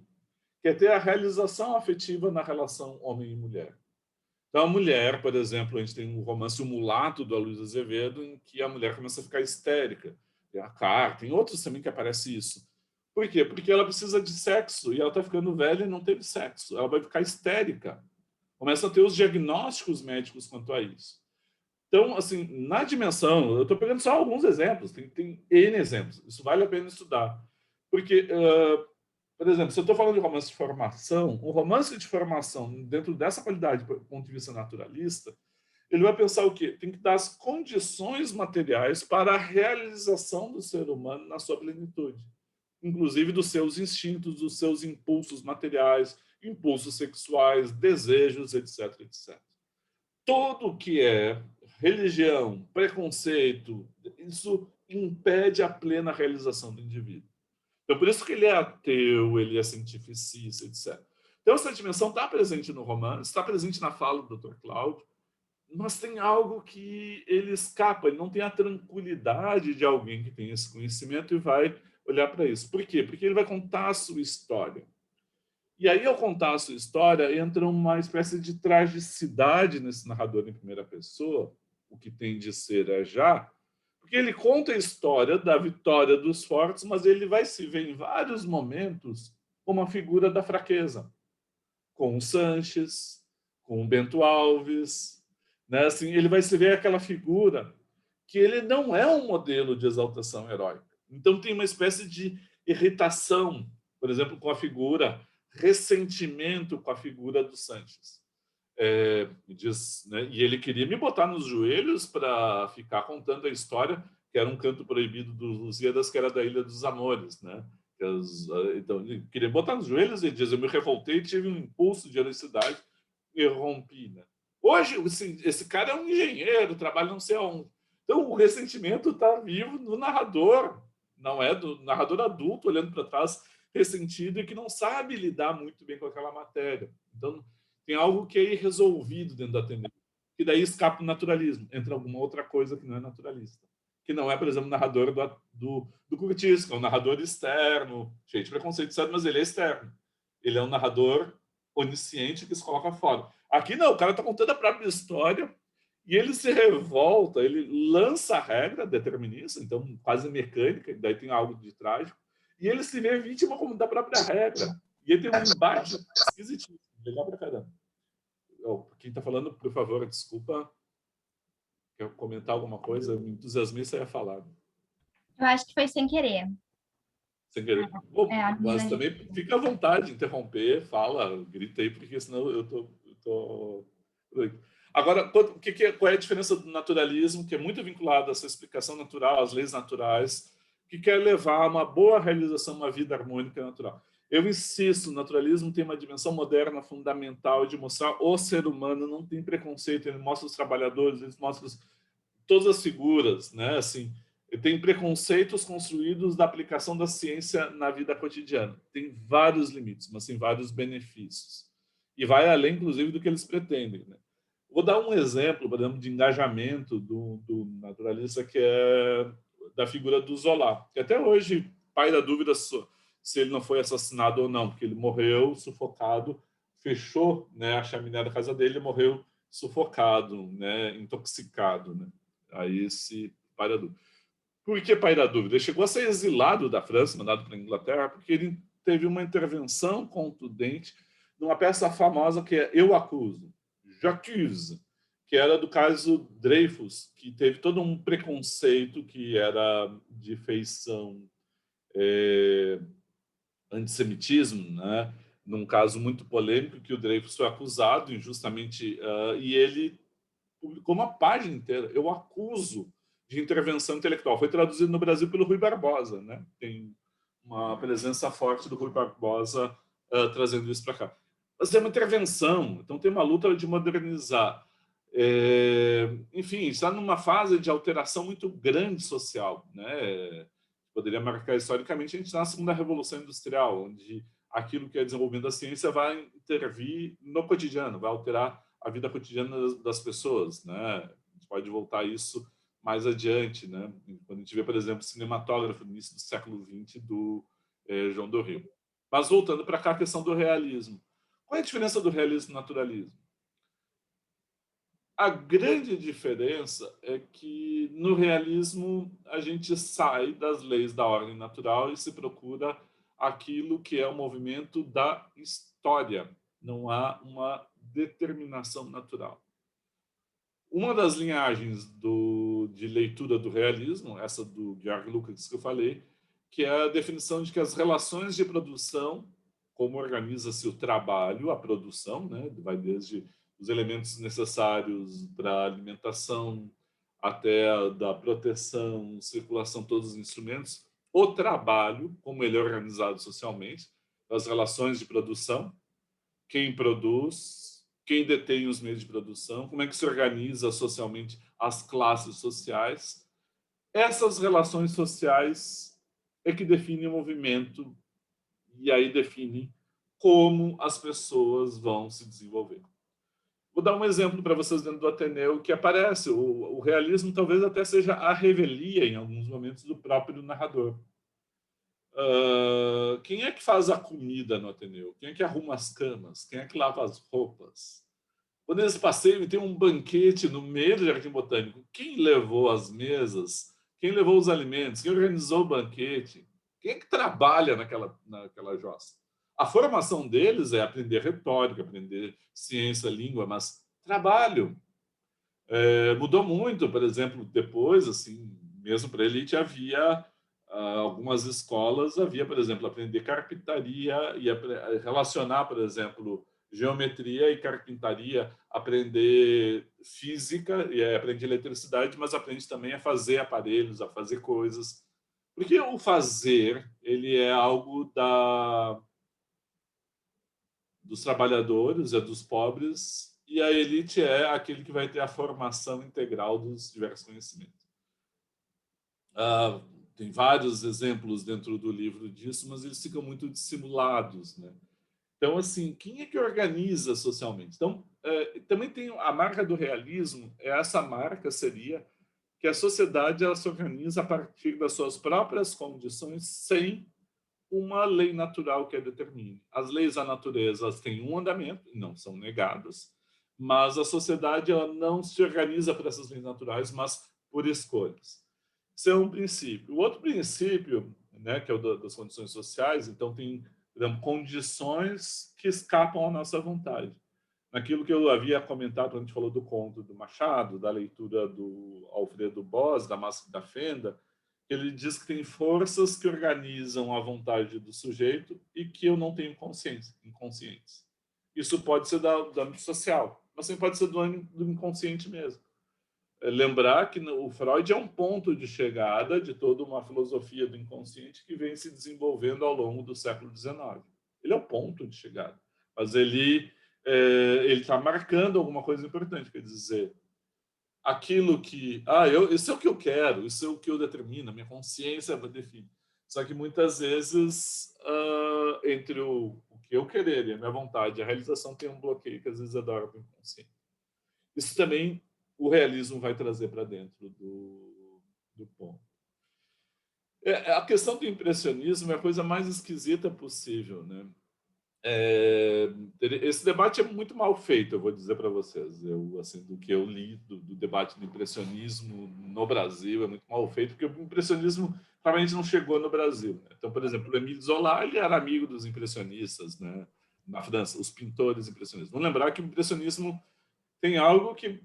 que é ter a realização afetiva na relação homem e mulher. Então, a mulher, por exemplo, a gente tem um romance O Mulato, do Aloysio Azevedo, em que a mulher começa a ficar histérica. Tem a Carta, tem outros também que aparece isso. Por quê? Porque ela precisa de sexo, e ela está ficando velha e não teve sexo. Ela vai ficar histérica. Começam a ter os diagnósticos médicos quanto a isso. Então, assim, na dimensão, eu estou pegando só alguns exemplos, tem N exemplos. Isso vale a pena estudar. Porque... por exemplo, se eu estou falando de romance de formação, um romance de formação, dentro dessa qualidade, do ponto de vista naturalista, ele vai pensar o quê? Tem que dar as condições materiais para a realização do ser humano na sua plenitude, inclusive dos seus instintos, dos seus impulsos materiais, impulsos sexuais, desejos, etc, etc. Tudo que é religião, preconceito, isso impede a plena realização do indivíduo. Então, por isso que ele é ateu, ele é cientificista, etc. Então, essa dimensão está presente no romance, está presente na fala do Dr. Cláudio, mas tem algo que ele escapa, ele não tem a tranquilidade de alguém que tem esse conhecimento e vai olhar para isso. Por quê? Porque ele vai contar a sua história. E aí, ao contar a sua história, entra uma espécie de tragicidade nesse narrador em primeira pessoa, o que tem de ser é já, porque ele conta a história da vitória dos fortes, mas ele vai se ver em vários momentos como a figura da fraqueza, com o Sanches, com o Bento Alves, né? Assim, ele vai se ver aquela figura que ele não é um modelo de exaltação heróica. Então tem uma espécie de irritação, por exemplo, com a figura, ressentimento com a figura do Sanches. Diz, né, e ele queria me botar nos joelhos para ficar contando a história, que era um canto proibido dos Lusíadas, que era da Ilha dos Amores, né? Então, ele queria botar nos joelhos e diz: eu me revoltei, tive um impulso de heroicidade e rompi. Né? Hoje, esse cara é um engenheiro, trabalha não sei aonde. Então, o ressentimento está vivo no narrador, não é do narrador adulto olhando para trás, ressentido e que não sabe lidar muito bem com aquela matéria. Então, tem algo que é irresolvido dentro da tendência, que daí escapa o naturalismo, entra alguma outra coisa que não é naturalista. Que não é, por exemplo, o narrador do Curtis, que é um narrador externo, cheio de preconceito externo, mas ele é externo. Ele é um narrador onisciente que se coloca fora. Aqui não, o cara está contando a própria história e ele se revolta, ele lança a regra determinista, então quase mecânica, daí tem algo de trágico, e ele se vê vítima como da própria regra. E ele tem um embate esquisitíssimo, legal pra caramba. Quem está falando, por favor, desculpa, quer comentar alguma coisa? Me entusiasmei, você ia falar. Eu acho que foi sem querer. Sem querer. Bom, mas menina... também fica à vontade de interromper, fala, grita aí, porque senão eu tô... Agora, qual é a diferença do naturalismo, que é muito vinculado a essa explicação natural, às leis naturais, que quer levar a uma boa realização, uma vida harmônica natural? Eu insisto, o naturalismo tem uma dimensão moderna fundamental de mostrar o ser humano, não tem preconceito, ele mostra os trabalhadores, ele mostra todas as figuras, né? Assim, tem preconceitos construídos da aplicação da ciência na vida cotidiana. Tem vários limites, mas tem vários benefícios. E vai além, inclusive, do que eles pretendem. Né? Vou dar um exemplo, por exemplo, de engajamento do naturalista, que é da figura do Zola, que até hoje paira dúvida se ele não foi assassinado ou não, porque ele morreu sufocado, fechou, né, a chaminé da casa dele e morreu sufocado, né, intoxicado. Né? Aí se paira dúvida. Por que paira dúvida? Ele chegou a ser exilado da França, mandado para a Inglaterra, porque ele teve uma intervenção contundente numa peça famosa que é Eu Acuso, J'accuse, que era do caso Dreyfus, que teve todo um preconceito que era de feição antissemitismo, né? Num caso muito polêmico, que o Dreyfus foi acusado injustamente, e ele publicou uma página inteira. Eu acuso de intervenção intelectual. Foi traduzido no Brasil pelo Rui Barbosa, né? Tem uma presença forte do Rui Barbosa trazendo isso para cá. Mas é uma intervenção, então tem uma luta de modernizar. Enfim, está numa fase de alteração muito grande social, né? Poderia marcar historicamente, a gente está na segunda revolução industrial, onde aquilo que é desenvolvimento da ciência vai intervir no cotidiano, vai alterar a vida cotidiana das pessoas, né? A gente pode voltar a isso mais adiante, né? Quando a gente vê, por exemplo, o cinematógrafo no início do século XX do João do Rio. Mas voltando para cá, a questão do realismo. Qual é a diferença do realismo e do naturalismo? A grande diferença é que no realismo a gente sai das leis da ordem natural e se procura aquilo que é o movimento da história. Não há uma determinação natural. Uma das linhagens de leitura do realismo, essa do Georg Lukács que eu falei, que é a definição de que as relações de produção, como organiza-se o trabalho, a produção, né, vai desde os elementos necessários para a alimentação até a da proteção, circulação, todos os instrumentos, o trabalho, como ele é organizado socialmente, as relações de produção, quem produz, quem detém os meios de produção, como é que se organiza socialmente as classes sociais. Essas relações sociais é que definem o movimento e aí definem como as pessoas vão se desenvolver. Vou dar um exemplo para vocês dentro do Ateneu que aparece. O realismo talvez até seja a revelia, em alguns momentos, do próprio narrador. Quem é que faz a comida no Ateneu? Quem é que arruma as camas? Quem é que lava as roupas? Quando eles passeiam e tem um banquete no meio do Jardim Botânico, quem levou as mesas? Quem levou os alimentos? Quem organizou o banquete? Quem é que trabalha naquela jossa? A formação deles é aprender retórica, aprender ciência, língua, mas trabalho. Mudou muito, por exemplo, depois, assim, mesmo para a elite, havia algumas escolas, havia, por exemplo, aprender carpintaria e relacionar, por exemplo, geometria e carpintaria, aprender física e aprender eletricidade, mas aprende também a fazer aparelhos, a fazer coisas. Porque o fazer, ele é algo dos trabalhadores, é dos pobres, e a elite é aquele que vai ter a formação integral dos diversos conhecimentos. Tem vários exemplos dentro do livro disso, mas eles ficam muito dissimulados, né? Então, assim, quem é que organiza socialmente? Então, também tem a marca do realismo, essa marca seria que a sociedade ela se organiza a partir das suas próprias condições, sem uma lei natural que a determine. As leis da natureza elas têm um andamento, não são negadas, mas a sociedade ela não se organiza por essas leis naturais, mas por escolhas. Isso é um princípio. O outro princípio, né, que é o das condições sociais, então tem, por exemplo, condições que escapam à nossa vontade. Naquilo que eu havia comentado quando a gente falou do conto do Machado, da leitura do Alfredo Bós, da Máscara da Fenda, ele diz que tem forças que organizam a vontade do sujeito e que eu não tenho consciência, inconscientes. Isso pode ser do âmbito social, mas também pode ser do âmbito do inconsciente mesmo. Lembrar que o Freud é um ponto de chegada de toda uma filosofia do inconsciente que vem se desenvolvendo ao longo do século XIX. Ele é o ponto de chegada, mas ele está marcando alguma coisa importante, quer dizer, aquilo que, isso é o que eu quero, isso é o que eu determino, a minha consciência define. Só que muitas vezes, entre o que eu querer e a minha vontade, a realização tem um bloqueio que às vezes é da ordem inconsciente. Isso também o realismo vai trazer para dentro do ponto. A questão do impressionismo é a coisa mais esquisita possível, né? Esse debate é muito mal feito, eu vou dizer para vocês. Assim, do que eu li do debate do impressionismo no Brasil, é muito mal feito, porque o impressionismo realmente não chegou no Brasil, né? Então, por exemplo, o Émile Zola ele era amigo dos impressionistas, né? Na França, os pintores impressionistas. Vamos lembrar que o impressionismo tem algo que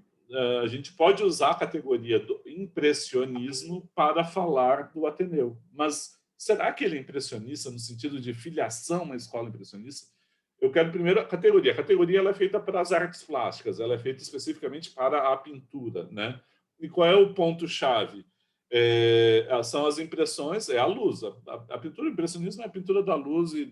a gente pode usar a categoria do impressionismo para falar do Ateneu. Mas será que ele é impressionista no sentido de filiação a uma escola impressionista? Eu quero primeiro a categoria. A categoria ela é feita para as artes plásticas, ela é feita especificamente para a pintura, né? E qual é o ponto-chave? São as impressões, é a luz. A pintura, o impressionismo é a pintura da luz e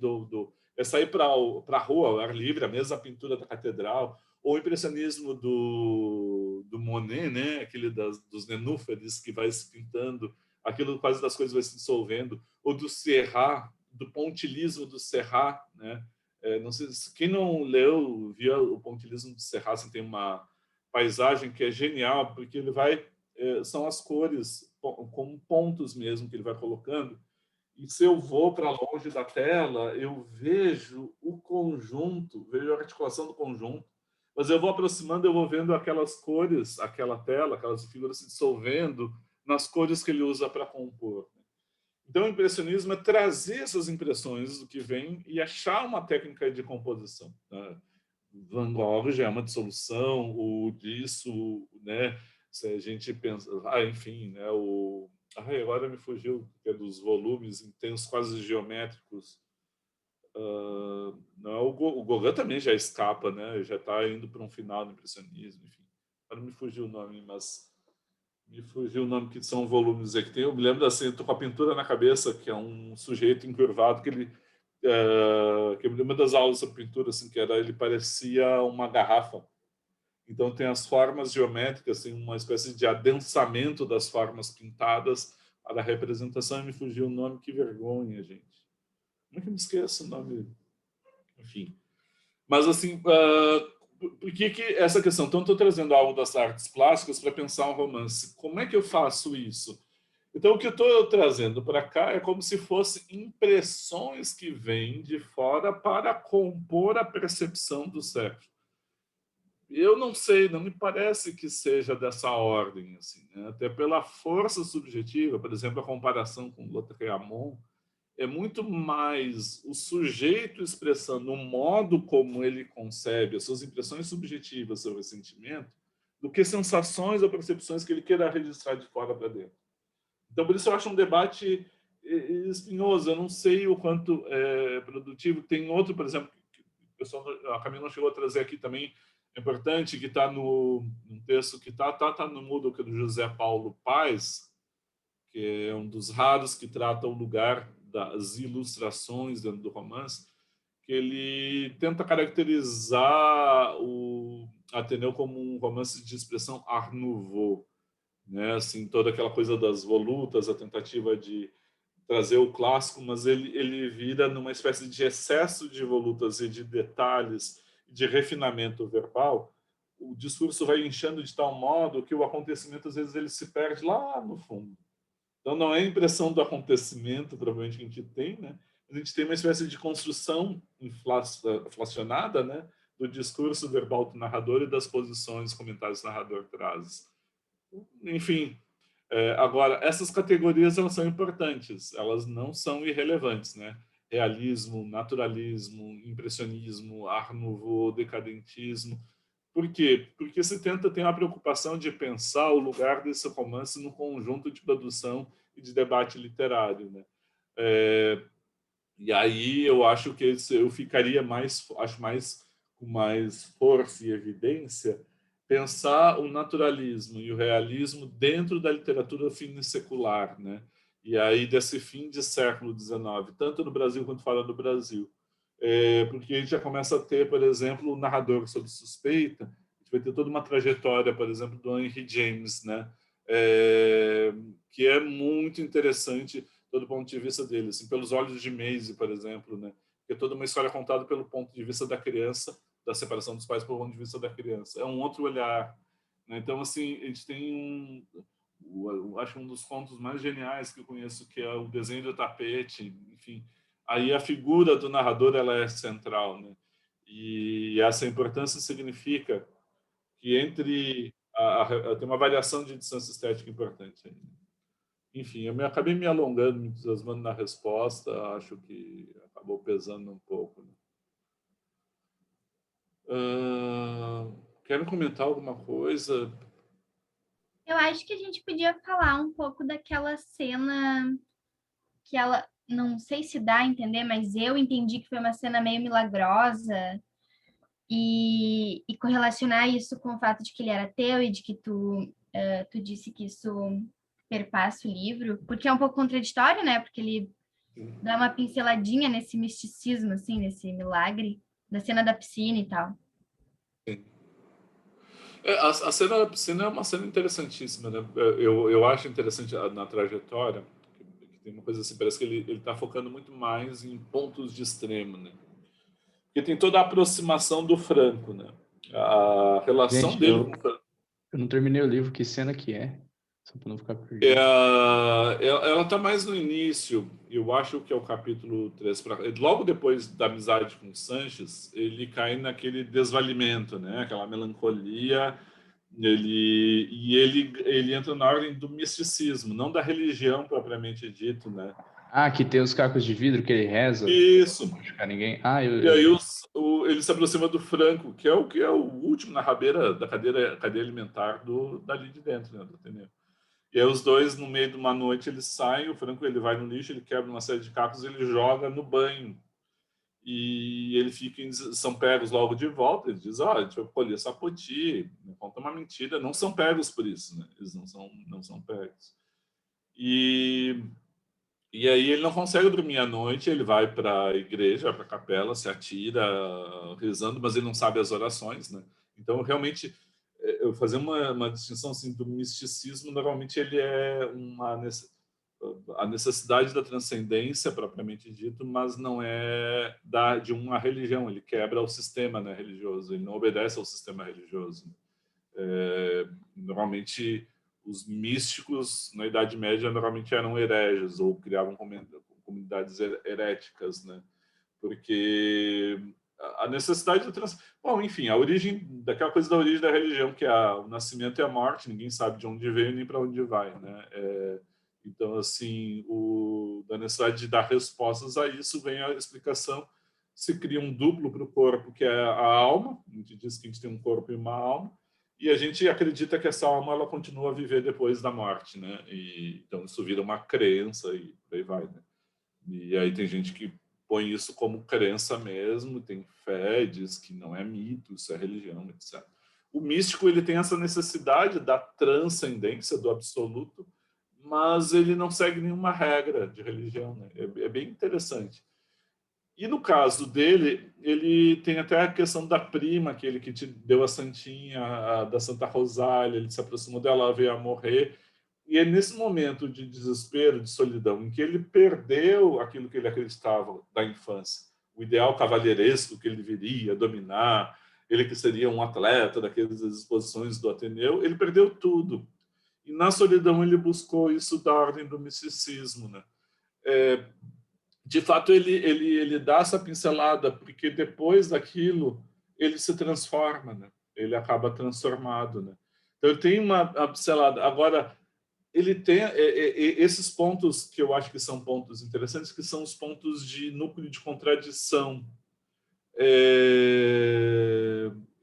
é sair para a rua, ao ar livre, a mesma pintura da catedral, ou o impressionismo do Monet, né? Aquele dos nenúfares que vai se pintando, aquilo quase das coisas vai se dissolvendo, ou do Serrat, do pontilismo do Serrat, né? Não sei, quem não leu, viu o pontilismo do Serrat, assim, tem uma paisagem que é genial, porque ele vai são as cores como pontos mesmo que ele vai colocando. E se eu vou para longe da tela, eu vejo o conjunto, vejo a articulação do conjunto, mas eu vou aproximando, eu vou vendo aquelas cores, aquela tela, aquelas figuras se dissolvendo nas cores que ele usa para compor. Então, o impressionismo é trazer essas impressões do que vem e achar uma técnica de composição, né? Van Gogh já é uma dissolução, o disso, né? Se a gente pensa, enfim, né? Agora me fugiu, que é dos volumes intensos, quase geométricos. Não, o Gauguin também já escapa, né? Já está indo para um final do impressionismo, enfim. Agora me fugiu o nome, mas me fugiu o nome que são volumes que tem. Eu me lembro assim, estou com a pintura na cabeça, que é um sujeito encurvado que ele que uma das aulas sobre pintura assim que ele parecia uma garrafa. Então tem as formas geométricas, assim, uma espécie de adensamento das formas pintadas para a representação. E me fugiu o nome, que vergonha, gente. Como é que eu me esqueço o nome? Enfim. Mas assim, por que essa questão? Então, estou trazendo algo das artes plásticas para pensar um romance. Como é que eu faço isso? Então, o que eu estou trazendo para cá é como se fossem impressões que vêm de fora para compor a percepção do século. Eu não sei, não me parece que seja dessa ordem, assim, né? Até pela força subjetiva, por exemplo, a comparação com Lautréamont, é muito mais o sujeito expressando o modo como ele concebe as suas impressões subjetivas sobre o sentimento do que sensações ou percepções que ele queira registrar de fora para dentro. Então, por isso eu acho um debate espinhoso. Eu não sei o quanto é produtivo. Tem outro, por exemplo, que o pessoal, a Camila não chegou a trazer aqui também, é importante, que está no texto que está no Moodle, que é do José Paulo Paes, que é um dos raros que trata o lugar das ilustrações dentro do romance, que ele tenta caracterizar o Ateneu como um romance de expressão Art Nouveau, né? Assim, toda aquela coisa das volutas, a tentativa de trazer o clássico, mas ele vira numa espécie de excesso de volutas e de detalhes, de refinamento verbal. O discurso vai inchando de tal modo que o acontecimento, às vezes, ele se perde lá no fundo. Então, não é a impressão do acontecimento, provavelmente, que a gente tem, né? A gente tem uma espécie de construção inflacionada, né, do discurso verbal do narrador e das posições que comentários do narrador traz. Enfim, agora, essas categorias elas são importantes, elas não são irrelevantes, né? Realismo, naturalismo, impressionismo, Art Nouveau, decadentismo. Por quê? Porque se tenta ter uma preocupação de pensar o lugar desse romance no conjunto de produção e de debate literário, né? E aí eu acho que eu ficaria mais, acho mais com mais força e evidência pensar o naturalismo e o realismo dentro da literatura secular, né? E aí desse fim de século XIX, tanto no Brasil quanto fora do Brasil. Porque a gente já começa a ter, por exemplo, o narrador sob suspeita, a gente vai ter toda uma trajetória, por exemplo, do Henry James, né? Que é muito interessante do ponto de vista dele, assim, pelos olhos de Maisie, por exemplo, né? Que é toda uma história contada pelo ponto de vista da criança, da separação dos pais pelo ponto de vista da criança. É um outro olhar, né? Então, assim, a gente tem acho um dos contos mais geniais que eu conheço, que é o Desenho do Tapete, enfim. Aí a figura do narrador ela é central, né? E essa importância significa que entre tem uma variação de distância estética importante aí. Enfim, eu acabei me alongando, me entusiasmando na resposta, acho que acabou pesando um pouco. Né? Quero comentar alguma coisa? Eu acho que a gente podia falar um pouco daquela cena que ela, não sei se dá a entender, mas eu entendi que foi uma cena meio milagrosa e correlacionar isso com o fato de que ele era ateu e de que tu disse que isso perpassa o livro, porque é um pouco contraditório, né? Porque ele dá uma pinceladinha nesse misticismo, assim, nesse milagre, da cena da piscina e tal. Sim. A cena da piscina é uma cena interessantíssima, né? Eu acho interessante na trajetória, que tem uma coisa assim, parece que ele está focando muito mais em pontos de extremo, né? Porque tem toda a aproximação do Franco, né? A relação Gente, dele com o Franco. eu não terminei o livro, que cena que é? Só para não ficar perdido. Ela está mais no início, eu acho que é o capítulo 3. Logo depois da amizade com o Sanches, ele cai naquele desvalimento, né? Aquela melancolia. Ele entra na ordem do misticismo, não da religião propriamente dito, né? Ah, que tem os cacos de vidro que ele reza Isso. pra não machucar ninguém. E aí ele se aproxima do Franco, que é o último na rabeira da cadeia alimentar dali de dentro, né, do Ateneu. E aí os dois, no meio de uma noite, eles saem, o Franco ele vai no lixo, ele quebra uma série de cacos e ele joga no banho. E ele são pegos logo de volta, ele diz, a gente vai colher sapoti, conta uma mentira, não são pegos por isso, né? Eles não são pegos. E aí ele não consegue dormir à noite, ele vai para a igreja, vai para a capela, se atira rezando, mas ele não sabe as orações, né? Então, realmente, eu fazer uma distinção assim do misticismo, normalmente ele é a necessidade da transcendência propriamente dito, mas não é de uma religião. Ele quebra o sistema, né, religioso. Ele não obedece ao sistema religioso. Normalmente os místicos na Idade Média normalmente eram hereges ou criavam comunidades heréticas, né? Porque a necessidade de bom, enfim, a origem daquela coisa da origem da religião, que é o nascimento e a morte, ninguém sabe de onde veio nem para onde vai, né? Então, assim, da necessidade de dar respostas a isso vem a explicação. Se cria um duplo para o corpo, que é a alma. A gente diz que a gente tem um corpo e uma alma, e a gente acredita que essa alma ela continua a viver depois da morte, né? Então isso vira uma crença e por aí vai, né? E aí tem gente que põe isso como crença mesmo, tem fé, diz que não é mito, isso é religião, etc. O místico ele tem essa necessidade da transcendência, do absoluto, mas ele não segue nenhuma regra de religião, né? É bem interessante. E no caso dele, ele tem até a questão da prima, aquele que te deu a santinha, da Santa Rosália, ele se aproximou dela, ela veio a morrer. E é nesse momento de desespero, de solidão, em que ele perdeu aquilo que ele acreditava da infância, o ideal cavalheiresco que ele viria dominar, ele que seria um atleta daquelas exposições do Ateneu, ele perdeu tudo. E na solidão ele buscou isso da ordem do misticismo, né? De fato, ele dá essa pincelada, porque depois daquilo ele se transforma, né? Ele acaba transformado, né? Então ele tem uma pincelada. Agora, ele tem esses pontos que eu acho que são pontos interessantes, que são os pontos de núcleo de contradição.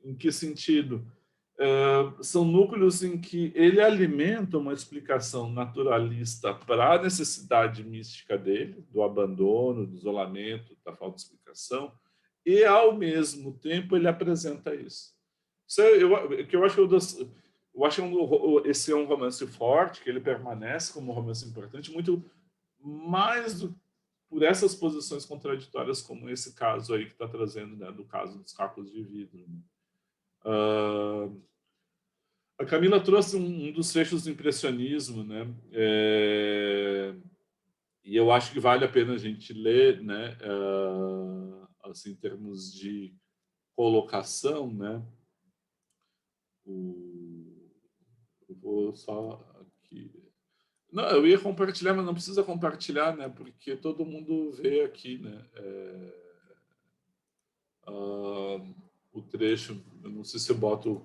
Em que sentido? São núcleos em que ele alimenta uma explicação naturalista para a necessidade mística dele, do abandono, do isolamento, da falta de explicação, e, ao mesmo tempo, ele apresenta isso. Eu acho que esse é um romance forte, que ele permanece como um romance importante, muito mais por essas posições contraditórias, como esse caso aí que está trazendo, né, do caso dos cacos de vidro. A Camila trouxe um dos trechos do impressionismo, né? E eu acho que vale a pena a gente ler, né? Assim, em termos de colocação, né? Eu vou só aqui. Não, eu ia compartilhar, mas não precisa compartilhar, né? Porque todo mundo vê aqui, né? O trecho. Eu não sei se eu boto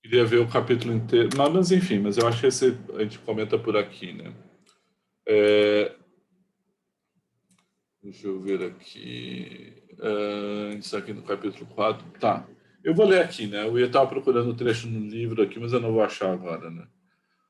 queria ver o capítulo inteiro, mas enfim, mas eu acho que esse a gente comenta por aqui, né? Deixa eu ver aqui. Isso aqui no capítulo 4. Tá. Eu vou ler aqui, né? Eu ia estar procurando o trecho no livro aqui, mas eu não vou achar agora, né?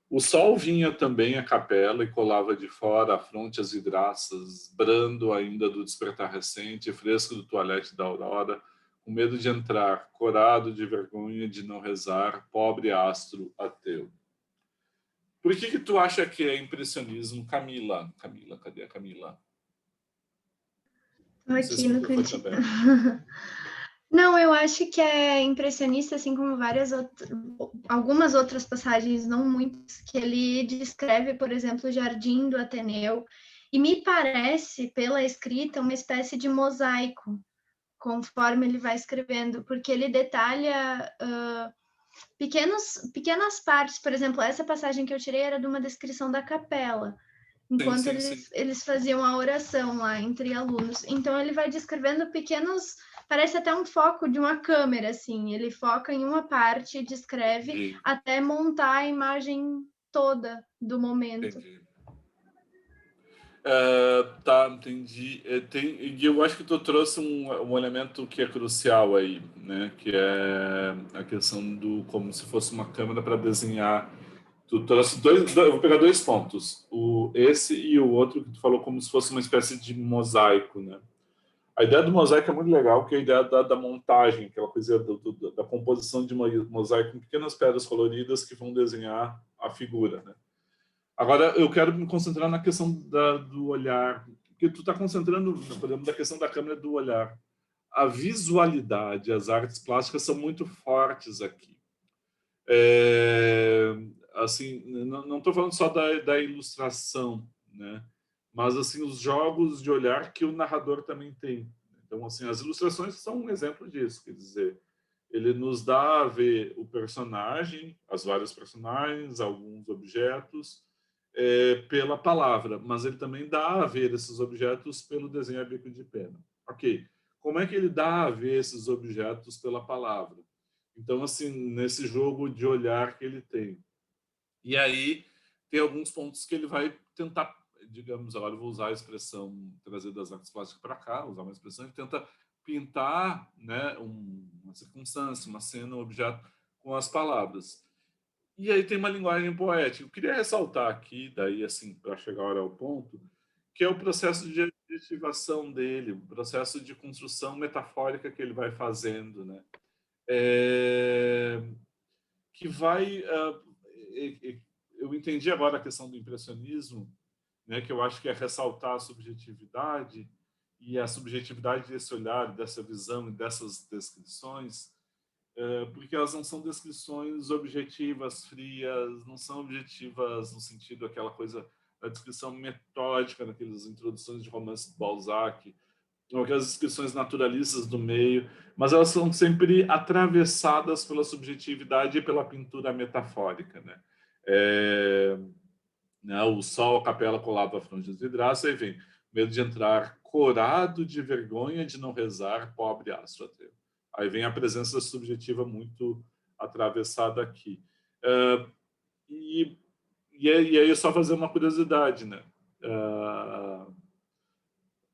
O sol vinha também à capela e colava de fora a fronte as vidraças, brando ainda do despertar recente, fresco do toalete da aurora, com medo de entrar, corado de vergonha de não rezar, pobre astro ateu. Por que tu acha que é impressionismo, Camila? Camila, cadê a Camila? Estou aqui no cantinho. Não, eu acho que é impressionista, assim como algumas outras passagens, não muitas, que ele descreve, por exemplo, o Jardim do Ateneu, e me parece, pela escrita, uma espécie de mosaico, conforme ele vai escrevendo, porque ele detalha pequenas partes. Por exemplo, essa passagem que eu tirei era de uma descrição da capela, enquanto eles faziam a oração lá entre alunos. Então ele vai descrevendo pequenos, parece até um foco de uma câmera, assim, ele foca em uma parte e descreve até montar a imagem toda do momento. Entendi. Tá, entendi. E eu acho que tu trouxe um elemento que é crucial aí, né? Que é a questão do como se fosse uma câmera para desenhar. Tu trouxe eu vou pegar dois pontos, esse e o outro que tu falou como se fosse uma espécie de mosaico, né? A ideia do mosaico é muito legal, que é a ideia da montagem, aquela coisa da composição de mosaico com pequenas pedras coloridas que vão desenhar a figura, né? Agora, eu quero me concentrar na questão do olhar, porque tu está concentrando, por exemplo, da questão da câmera do olhar. A visualidade, as artes plásticas são muito fortes aqui. Assim, não estou falando só da ilustração, né? Mas assim os jogos de olhar que o narrador também tem. Então, Então, assim, as ilustrações são um exemplo disso, quer dizer, ele nos dá a ver o personagem, as várias personagens, alguns objetos, pela palavra, mas ele também dá a ver esses objetos pelo desenho a bico de pena. Ok, como é que ele dá a ver esses objetos pela palavra? Então, assim, nesse jogo de olhar que ele tem. E aí, tem alguns pontos que ele vai tentar, digamos, agora eu vou usar a expressão, trazer das artes plásticas para cá, usar uma expressão, ele tenta pintar, né, uma circunstância, uma cena, um objeto com as palavras. E aí tem uma linguagem poética. Eu queria ressaltar aqui, daí assim, para chegar agora ao ponto, que é o processo de adjetivação dele, o processo de construção metafórica que ele vai fazendo, né? Que vai... eu entendi agora a questão do impressionismo, né, que eu acho que é ressaltar a subjetividade, e a subjetividade desse olhar, dessa visão e dessas descrições, porque elas não são descrições objetivas, frias, não são objetivas no sentido aquela coisa da descrição metódica naquelas introduções de romance de Balzac, ou aquelas descrições naturalistas do meio, mas elas são sempre atravessadas pela subjetividade e pela pintura metafórica, né? Né, o sol, a capela colava franjas de vidraça, e vem, medo de entrar, corado de vergonha de não rezar, pobre astro ateu. Aí vem a presença subjetiva muito atravessada aqui. E aí é só fazer uma curiosidade, né?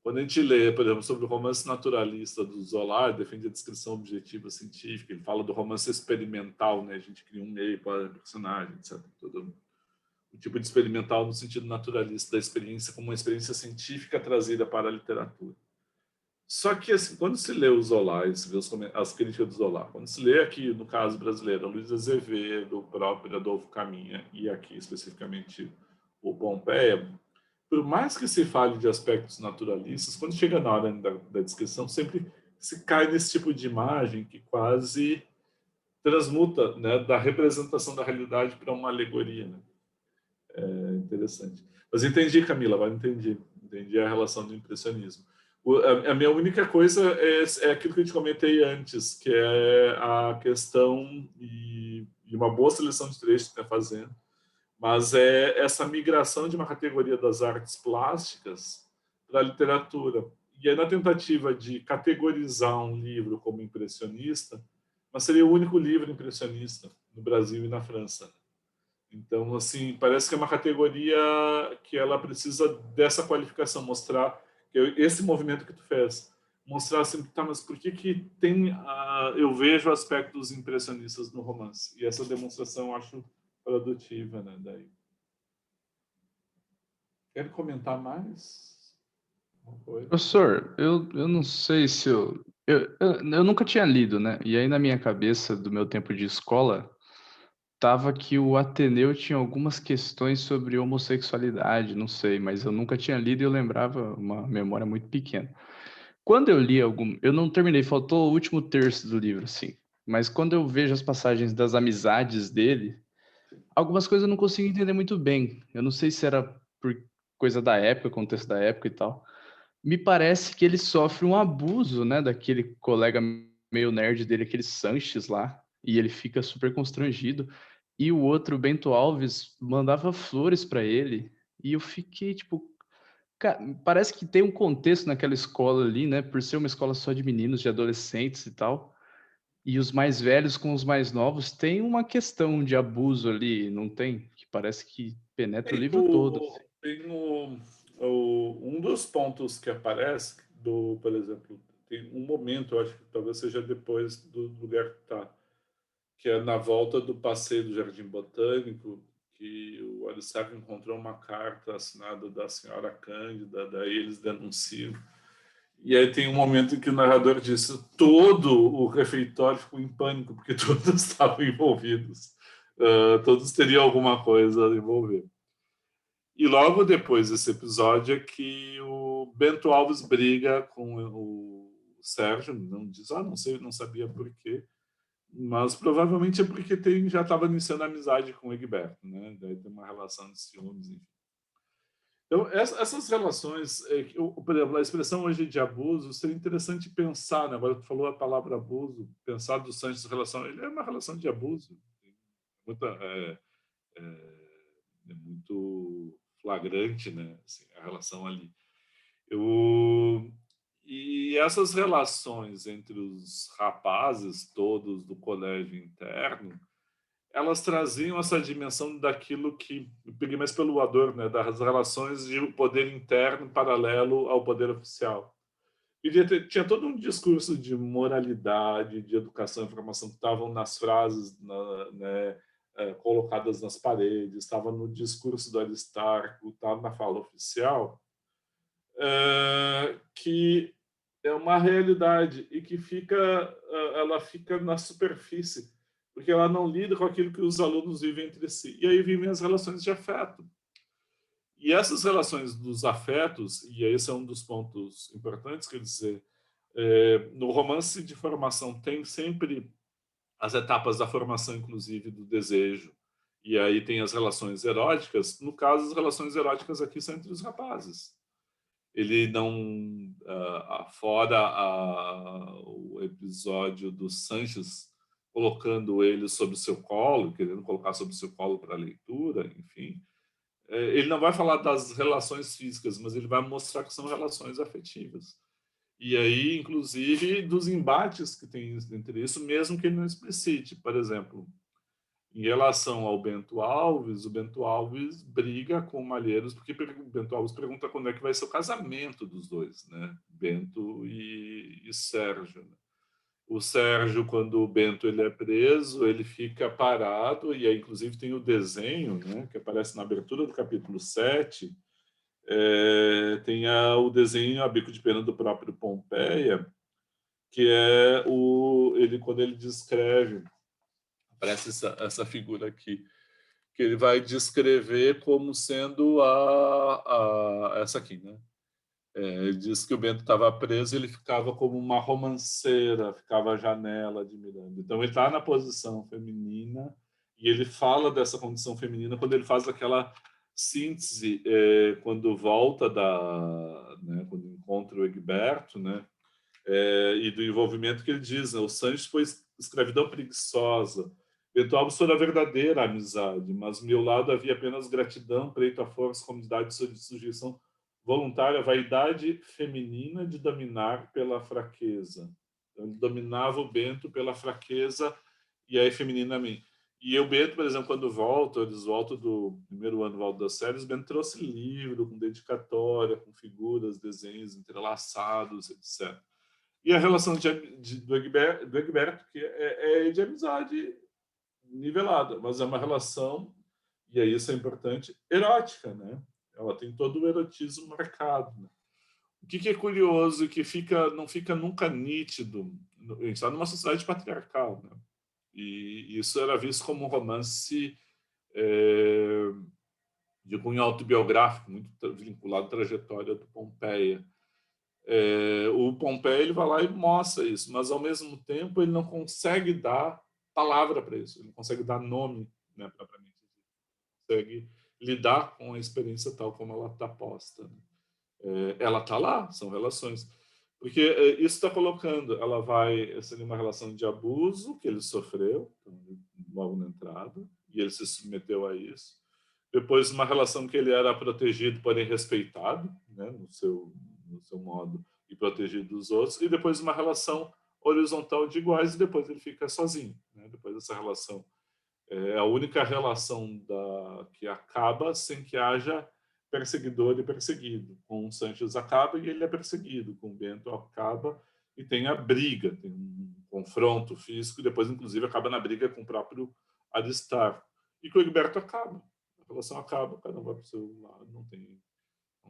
Quando a gente lê, por exemplo, sobre o romance naturalista do Zola, defende a descrição objetiva científica, ele fala do romance experimental, né? A gente cria um meio para o personagem, etc. Todo o tipo de experimental no sentido naturalista da experiência como uma experiência científica trazida para a literatura. Só que, assim, quando se lê o Zola, e se vê as críticas do Zola, quando se lê aqui, no caso brasileiro, Luiz Azevedo, o próprio Adolfo Caminha, e aqui especificamente o Pompeia, por mais que se fale de aspectos naturalistas, quando chega na hora da descrição, sempre se cai nesse tipo de imagem que quase transmuta, né, da representação da realidade para uma alegoria, né? Interessante. Mas entendi, Camila, agora entendi. Entendi a relação do impressionismo. A minha única coisa é aquilo que eu te comentei antes, que é a questão, e uma boa seleção de trechos que está fazendo, mas é essa migração de uma categoria das artes plásticas para a literatura. E aí, na tentativa de categorizar um livro como impressionista, mas seria o único livro impressionista no Brasil e na França. Então, assim, parece que é uma categoria que ela precisa dessa qualificação, mostrar que esse movimento que tu fez, mostrar assim, tá, mas por que tem, eu vejo aspectos impressionistas no romance? E essa demonstração eu acho produtiva, né? Daí. Quer comentar mais? Professor, eu não sei se eu nunca tinha lido, né? E aí na minha cabeça, do meu tempo de escola, tava que o Ateneu tinha algumas questões sobre homossexualidade, não sei, mas eu nunca tinha lido e eu lembrava uma memória muito pequena. Quando eu li eu não terminei, faltou o último terço do livro, assim. Mas quando eu vejo as passagens das amizades dele, algumas coisas eu não consigo entender muito bem. Eu não sei se era por coisa da época, contexto da época e tal. Me parece que ele sofre um abuso, né, daquele colega meio nerd dele, aquele Sanches lá, e ele fica super constrangido. E o outro, Bento Alves, mandava flores para ele, e eu fiquei tipo, cara, parece que tem um contexto naquela escola ali, né, por ser uma escola só de meninos, de adolescentes e tal. E os mais velhos com os mais novos tem uma questão de abuso ali, não tem? Que parece que penetra o livro todo. Assim. Tem um dos pontos que aparece, por exemplo, tem um momento, eu acho que talvez seja depois do lugar que está, que é na volta do passeio do Jardim Botânico, que o Aristarco encontrou uma carta assinada da senhora Cândida, daí eles denunciam. E aí tem um momento em que o narrador disse todo o refeitório ficou em pânico, porque todos estavam envolvidos. Todos teriam alguma coisa a envolver. E logo depois desse episódio é que o Bento Alves briga com o Sérgio, não diz, não sei, não sabia por quê, mas provavelmente é porque já estava iniciando amizade com o Egberto, né? Daí tem uma relação de ciúmes, enfim. Essas relações, por exemplo, a expressão hoje de abuso, seria interessante pensar, né? Agora tu falou a palavra abuso, pensar do Sanches em relação, ele é uma relação de abuso, muita, é muito flagrante, né? Assim, a relação ali. E essas relações entre os rapazes todos do colégio interno, elas traziam essa dimensão daquilo que eu peguei mais pelo Adorno, né, das relações de poder interno paralelo ao poder oficial. E tinha todo um discurso de moralidade, de educação e informação que estavam nas frases, né, colocadas nas paredes, estava no discurso do Aristarco, estava na fala oficial, que é uma realidade e que ela fica na superfície, porque ela não lida com aquilo que os alunos vivem entre si. E aí vivem as relações de afeto. E essas relações dos afetos, e esse é um dos pontos importantes, quer dizer, no romance de formação tem sempre as etapas da formação, inclusive, do desejo. E aí tem as relações eróticas. No caso, as relações eróticas aqui são entre os rapazes. Ele não, fora o episódio do Sanches colocando ele sobre o seu colo, querendo colocar sobre o seu colo para leitura, enfim, ele não vai falar das relações físicas, mas ele vai mostrar que são relações afetivas. E aí, inclusive, dos embates que tem entre isso, mesmo que ele não explicite. Por exemplo, em relação ao Bento Alves, o Bento Alves briga com o Malheiros, porque o Bento Alves pergunta quando é que vai ser o casamento dos dois, né? Bento e Sérgio. Né? O Sérgio, quando o Bento ele é preso, ele fica parado, e aí, inclusive, tem o desenho, né, que aparece na abertura do capítulo 7, tem o desenho a bico de pena do próprio Pompeia, que é ele quando ele descreve, aparece essa figura aqui, que ele vai descrever como sendo essa aqui, né? Ele diz que o Bento estava preso, ele ficava como uma romanceira, ficava à janela admirando. Então ele está na posição feminina e ele fala dessa condição feminina quando ele faz aquela síntese, quando volta né, quando encontra o Egberto, né? E do envolvimento que ele diz, né? O Sanches foi escravidão preguiçosa. Bento Alves foi a verdadeira amizade, mas ao meu lado havia apenas gratidão, preito à força, comunidade de sujeição voluntária, vaidade feminina de dominar pela fraqueza. Então, ele dominava o Bento pela fraqueza e aí feminina. E o Bento, por exemplo, quando eles voltam do primeiro ano voltam das séries, o Bento trouxe livro com dedicatória, com figuras, desenhos entrelaçados, etc. E a relação do Egberto, que é de amizade nivelada, mas é uma relação, e aí isso é importante, erótica, né? Ela tem todo o erotismo marcado. Né? O que é curioso e que não fica nunca nítido, a gente está numa sociedade patriarcal, né? E isso era visto como um romance de cunho autobiográfico, muito vinculado à trajetória do Pompeia. O Pompeia ele vai lá e mostra isso, mas ao mesmo tempo ele não consegue dar palavra para isso, ele não consegue dar nome, né, propriamente, consegue lidar com a experiência tal como ela está posta. Né? Ela está lá, são relações, porque isso está colocando, ela vai ser uma relação de abuso que ele sofreu logo na entrada e ele se submeteu a isso. Depois uma relação que ele era protegido, porém respeitado, né, no seu modo, e protegido dos outros, e depois uma relação horizontal de iguais, e depois ele fica sozinho. Né? Depois dessa relação é a única relação que acaba sem que haja perseguidor e perseguido. Com o Sanches acaba e ele é perseguido, com o Bento acaba e tem a briga, tem um confronto físico, e depois, inclusive, acaba na briga com o próprio Aristarco. E com o Egberto acaba. A relação acaba, cada um vai para o seu lado, não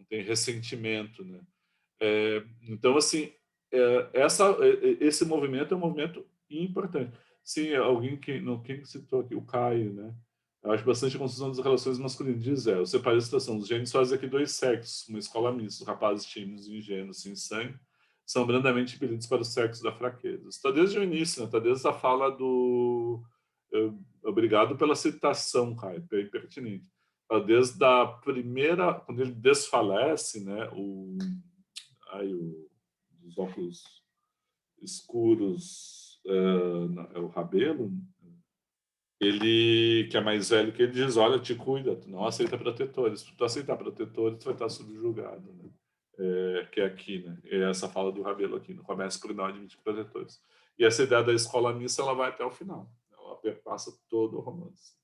tem ressentimento, né? Então, assim, esse movimento é um movimento importante. Sim, alguém quem citou aqui, o Caio, né? Eu acho bastante a construção das relações masculinas. Diz, eu separei a situação. Os gênios fazem aqui dois sexos, uma escola mista, rapazes tímidos e ingênuos, sem sangue, são brandamente impelidos para o sexo da fraqueza. Está desde o início, né? Está desde a fala do... Obrigado pela citação, Caio, bem pertinente. desde a primeira, quando ele desfalece, né, os óculos escuros, é o Rabelo, ele, que é mais velho que ele, diz, olha, te cuida, tu não aceita protetores. Se tu aceitar protetores, tu vai estar subjugado, né? Que é aqui, né? É essa fala do Rabelo aqui, no começo por não admitir protetores. E essa ideia da escola mista, ela vai até o final. Ela perpassa todo o romance.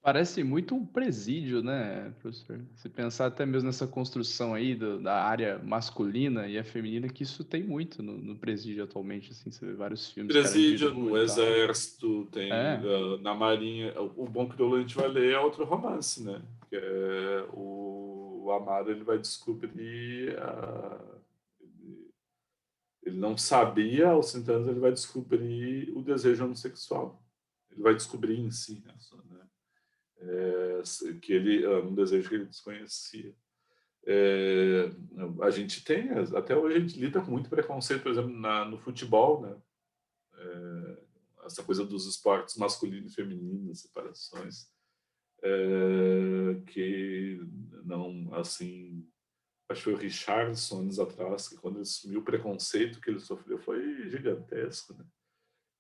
Parece muito um presídio, né, professor? Se pensar até mesmo nessa construção aí da área masculina e a feminina, que isso tem muito no presídio atualmente, assim, você vê vários filmes, Presídio, Carandiru no e tal. exército, tem É, na marinha. O Bom Crioulo a gente vai ler é outro romance, né? Que é o Amaro, ele vai descobrir ele não sabia, aos 30 anos ele vai descobrir o desejo homossexual. Ele vai descobrir em si, né? Que ele um desejo que ele desconhecia. A gente tem, até hoje a gente lida com muito preconceito, por exemplo, no futebol, né? Essa coisa dos esportes masculino e feminino, separações, que não, assim, acho que foi o Richarlison anos atrás, que quando ele assumiu o preconceito que ele sofreu foi gigantesco, né?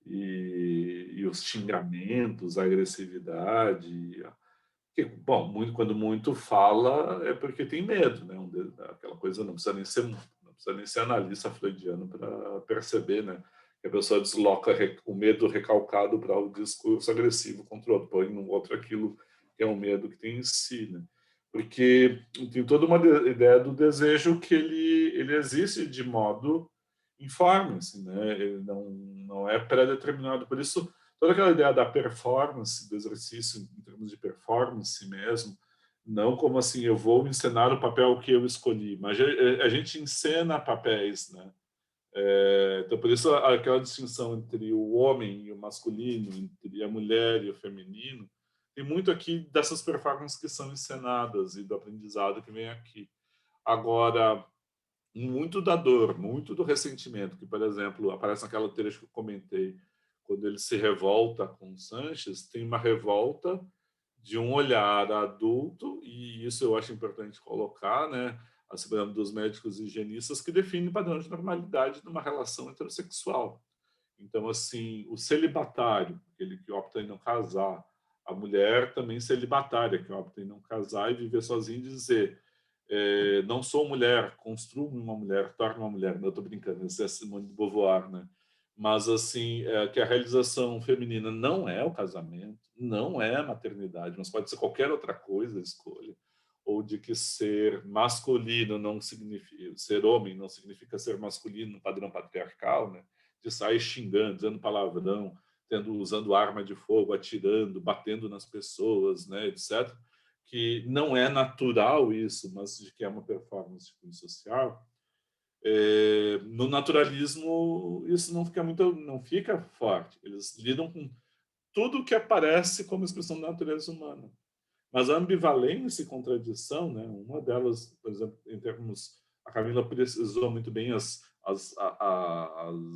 E os xingamentos, a agressividade, que, bom, quando muito fala é porque tem medo, né? Aquela coisa não precisa nem ser analista freudiano para perceber, né? Que a pessoa desloca o medo recalcado para o discurso agressivo contra o outro, põe no outro aquilo que é o medo que tem em si, né? Porque tem toda uma ideia do desejo que ele existe de modo informe, assim, né? Ele não é pré-determinado. Por isso, toda aquela ideia da performance, do exercício em termos de performance mesmo, não como assim, eu vou encenar o papel que eu escolhi, mas a gente encena papéis, né? Então, por isso, aquela distinção entre o homem e o masculino, entre a mulher e o feminino, tem muito aqui dessas performances que são encenadas e do aprendizado que vem aqui. Agora, muito da dor, muito do ressentimento, que, por exemplo, aparece naquela trecho que eu comentei, quando ele se revolta com Sanches, tem uma revolta de um olhar adulto, e isso eu acho importante colocar, né? Assim, por exemplo, dos médicos higienistas que definem padrão de normalidade numa relação heterossexual. Então, assim, o celibatário, aquele que opta em não casar, a mulher também celibatária, que opta em não casar e viver sozinha e dizer não sou mulher, construo uma mulher, torno uma mulher. Não, eu estou brincando, isso é Simone de Beauvoir, né? Mas, assim, que a realização feminina não é o casamento, não é a maternidade, mas pode ser qualquer outra coisa, escolha. Ou de que ser masculino não significa... Ser homem não significa ser masculino no padrão patriarcal, né? De sair xingando, dizendo palavrão, usando arma de fogo, atirando, batendo nas pessoas, né, etc., que não é natural isso, mas de que é uma performance social. No naturalismo isso não fica forte. Eles lidam com tudo que aparece como expressão da natureza humana. Mas a ambivalência e contradição, né, uma delas, por exemplo, em termos, a Camila precisou muito bem as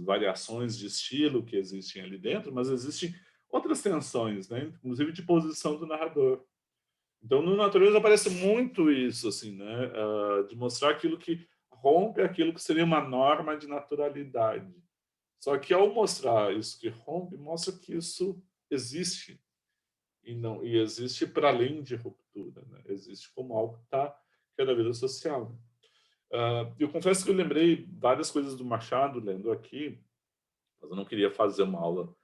variações de estilo que existem ali dentro, mas existem outras tensões, né, inclusive de posição do narrador. Então, no Natureza aparece muito isso, assim, né? De mostrar aquilo que rompe aquilo que seria uma norma de naturalidade. Só que ao mostrar isso que rompe, mostra que isso existe e existe para além de ruptura, né? Existe como algo que é da vida social. Né? Eu confesso que eu lembrei várias coisas do Machado lendo aqui, mas eu não queria fazer uma aula.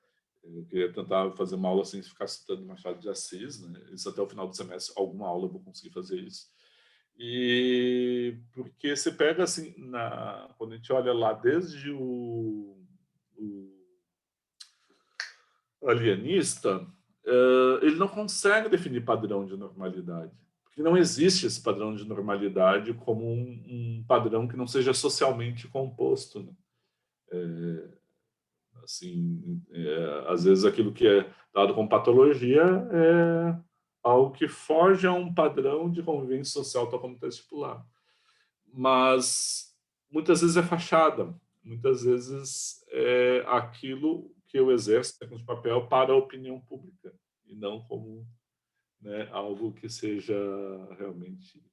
Eu queria tentar fazer uma aula sem ficar citando Machado de Assis, né? Isso até o final do semestre, alguma aula eu vou conseguir fazer isso. E porque você pega assim, quando a gente olha lá desde o alienista, ele não consegue definir padrão de normalidade. Porque não existe esse padrão de normalidade como um padrão que não seja socialmente composto. Né? Assim, às vezes aquilo que é dado como patologia é algo que foge a um padrão de convivência social tal como está estipulado. Mas muitas vezes é fachada, muitas vezes é aquilo que eu exerço de papel para a opinião pública e não né, algo que seja realmente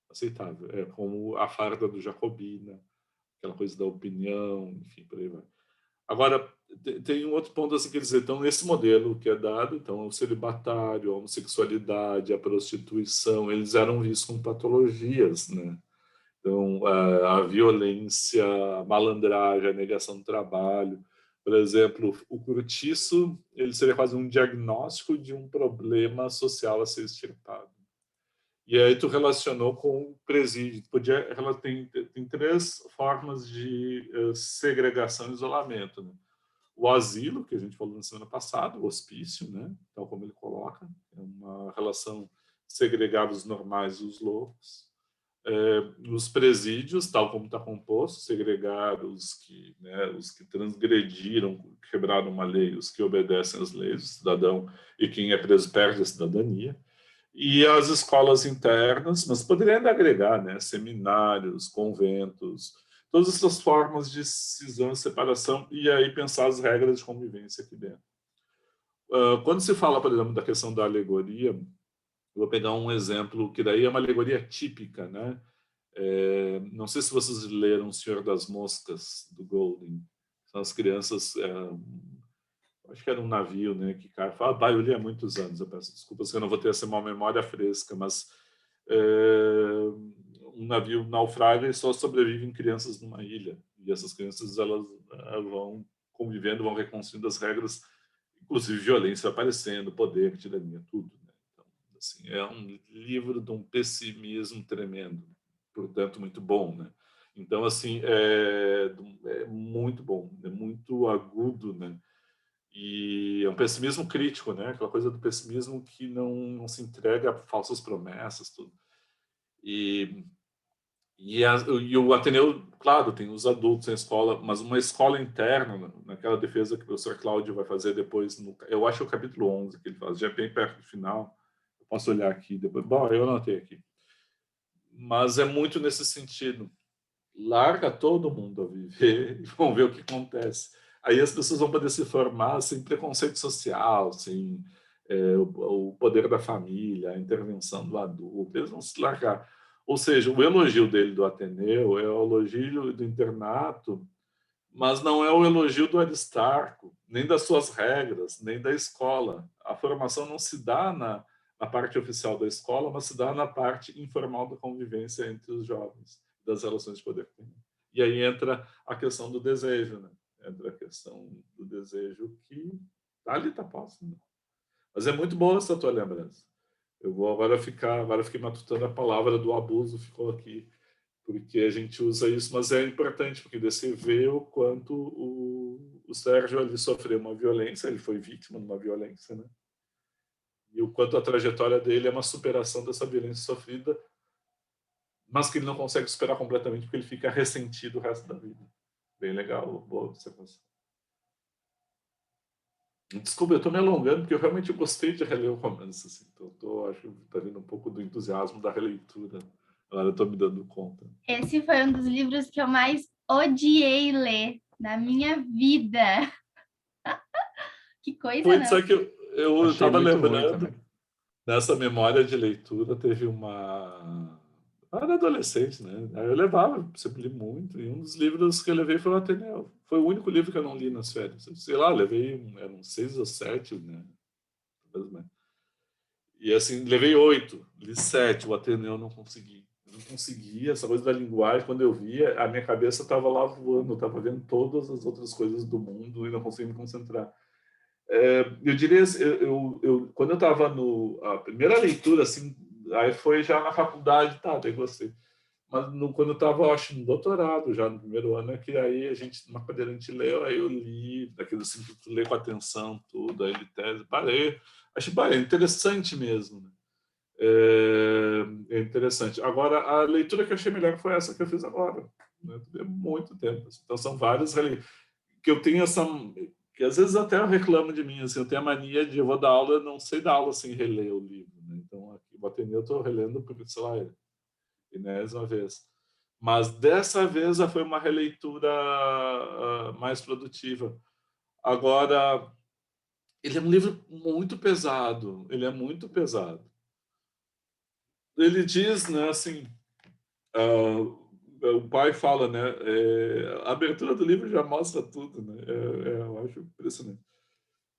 aceitável. É como a farda do Jacobina, aquela coisa da opinião, enfim, por aí vai. Agora, tem um outro ponto assim, quer dizer, então, nesse modelo que é dado, então, o celibatário, a homossexualidade, a prostituição, eles eram vistos como patologias, né? Então, a violência, a malandragem, a negação do trabalho. Por exemplo, o cortiço, ele seria quase um diagnóstico de um problema social a ser extirpado. E aí tu relacionou com o presídio. Ela tem três formas de segregação e isolamento, né? O asilo, que a gente falou na semana passada, o hospício, né? Tal como ele coloca, é uma relação segregar os normais e os loucos. Nos presídios, tal como está composto, segregar os que transgrediram, quebraram uma lei, os que obedecem às leis, o cidadão, e quem é preso perde a cidadania. E as escolas internas, mas poderia ainda agregar, né? Seminários, conventos, todas essas formas de cisão e separação, e aí pensar as regras de convivência aqui dentro. Quando se fala, por exemplo, da questão da alegoria, eu vou pegar um exemplo que daí é uma alegoria típica, né? Não sei se vocês leram O Senhor das Moscas, do Golding. São as crianças... acho que era um navio, né, que cara fala, eu li há muitos anos, eu peço desculpas que eu não vou ter essa uma memória fresca, mas um navio naufraga e só sobrevivem crianças numa ilha, e essas crianças elas vão convivendo, vão reconstruindo as regras, inclusive violência aparecendo, poder, tirania, tudo, né? Então, assim, é um livro de um pessimismo tremendo, portanto muito bom, né? Então, assim, é muito bom, é muito agudo, né? E é um pessimismo crítico, né? Aquela coisa do pessimismo que não se entrega a falsas promessas, tudo. E o Ateneu, claro, tem os adultos na escola, mas uma escola interna, naquela defesa que o professor Cláudio vai fazer depois, eu acho que é o capítulo 11 que ele faz, já bem perto do final, eu posso olhar aqui depois. Bom, eu anotei aqui. Mas é muito nesse sentido. Larga todo mundo a viver e vamos ver o que acontece. Aí as pessoas vão poder se formar sem preconceito social, sem o poder da família, a intervenção do adulto, eles vão se largar. Ou seja, o elogio dele do Ateneu é o elogio do internato, mas não é o elogio do Aristarco, nem das suas regras, nem da escola. A formação não se dá na parte oficial da escola, mas se dá na parte informal da convivência entre os jovens, das relações de poder. E aí entra a questão do desejo, né? Entra a questão do desejo que ali está posto. Né? Mas é muito boa essa tua lembrança. Eu vou agora fiquei matutando a palavra do abuso, ficou aqui, porque a gente usa isso, mas é importante, porque você vê o quanto o Sérgio ali sofreu uma violência, ele foi vítima de uma violência, né? E o quanto a trajetória dele é uma superação dessa violência sofrida, mas que ele não consegue superar completamente porque ele fica ressentido o resto da vida. Bem legal, boa observação. Desculpa, eu estou me alongando porque eu realmente gostei de reler o romance. Assim, então, acho que está vindo um pouco do entusiasmo da releitura. Agora eu estou me dando conta. Esse foi um dos livros que eu mais odiei ler na minha vida. Que coisa, Sabe não? que eu Achei estava muito ruim lembrando, também. nessa memória de leitura, teve uma... Eu era adolescente, né? Aí eu levava, sempre li muito, e um dos livros que eu levei foi o Ateneu. Foi o único livro que eu não li nas férias. Sei lá, levei, eram 6 ou 7, né? E assim, levei 8, li 7, o Ateneu eu não consegui. Eu não conseguia, essa coisa da linguagem, quando eu via, a minha cabeça estava lá voando, eu estava vendo todas as outras coisas do mundo e não conseguia me concentrar. Eu diria, quando eu estava a primeira leitura, assim, aí foi já na faculdade, tá, daí gostei. Mas quando eu estava, acho, no doutorado, já no primeiro ano, é que aí a gente, numa cadeira a gente leu, aí eu li, daquele assim, que tu lê com atenção, tudo, aí li tese, parei. Acho, é interessante mesmo, né? É interessante. Agora, a leitura que eu achei melhor foi essa que eu fiz agora. Né? Há muito tempo. Então, são várias que eu tenho essa... que às vezes até eu reclamo de mim, assim, eu tenho a mania de eu vou dar aula, eu não sei dar aula sem reler o livro. Né? Então, aqui o Ateneu eu estou relendo porque, sei lá, enésima vez. Mas dessa vez já foi uma releitura mais produtiva. Agora, ele é um livro muito pesado, ele é muito pesado. ele diz, né, assim, o pai fala, né, a abertura do livro já mostra tudo, né, eu acho impressionante.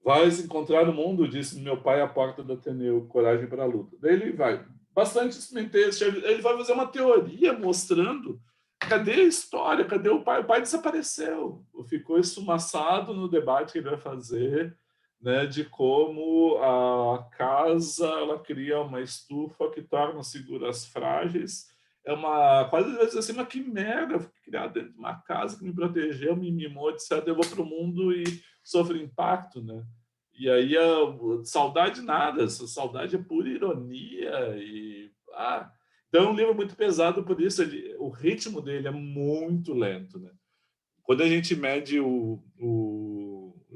Vais encontrar o mundo, disse meu pai à porta do Ateneu, coragem para a luta. Daí ele vai, bastante texto, ele vai fazer uma teoria mostrando cadê a história, cadê o pai? O pai desapareceu, ficou esfumaçado no debate que ele vai fazer, né, de como a casa ela cria uma estufa que torna seguras frágeis. É uma, quase às vezes assim, uma quimera. Eu fui criado dentro de uma casa que me protegeu, me mimou, disse, eu vou para o mundo e sofre impacto, né? E aí saudade nada, essa saudade é pura ironia e então é um livro muito pesado por isso, o ritmo dele é muito lento, né? Quando a gente mede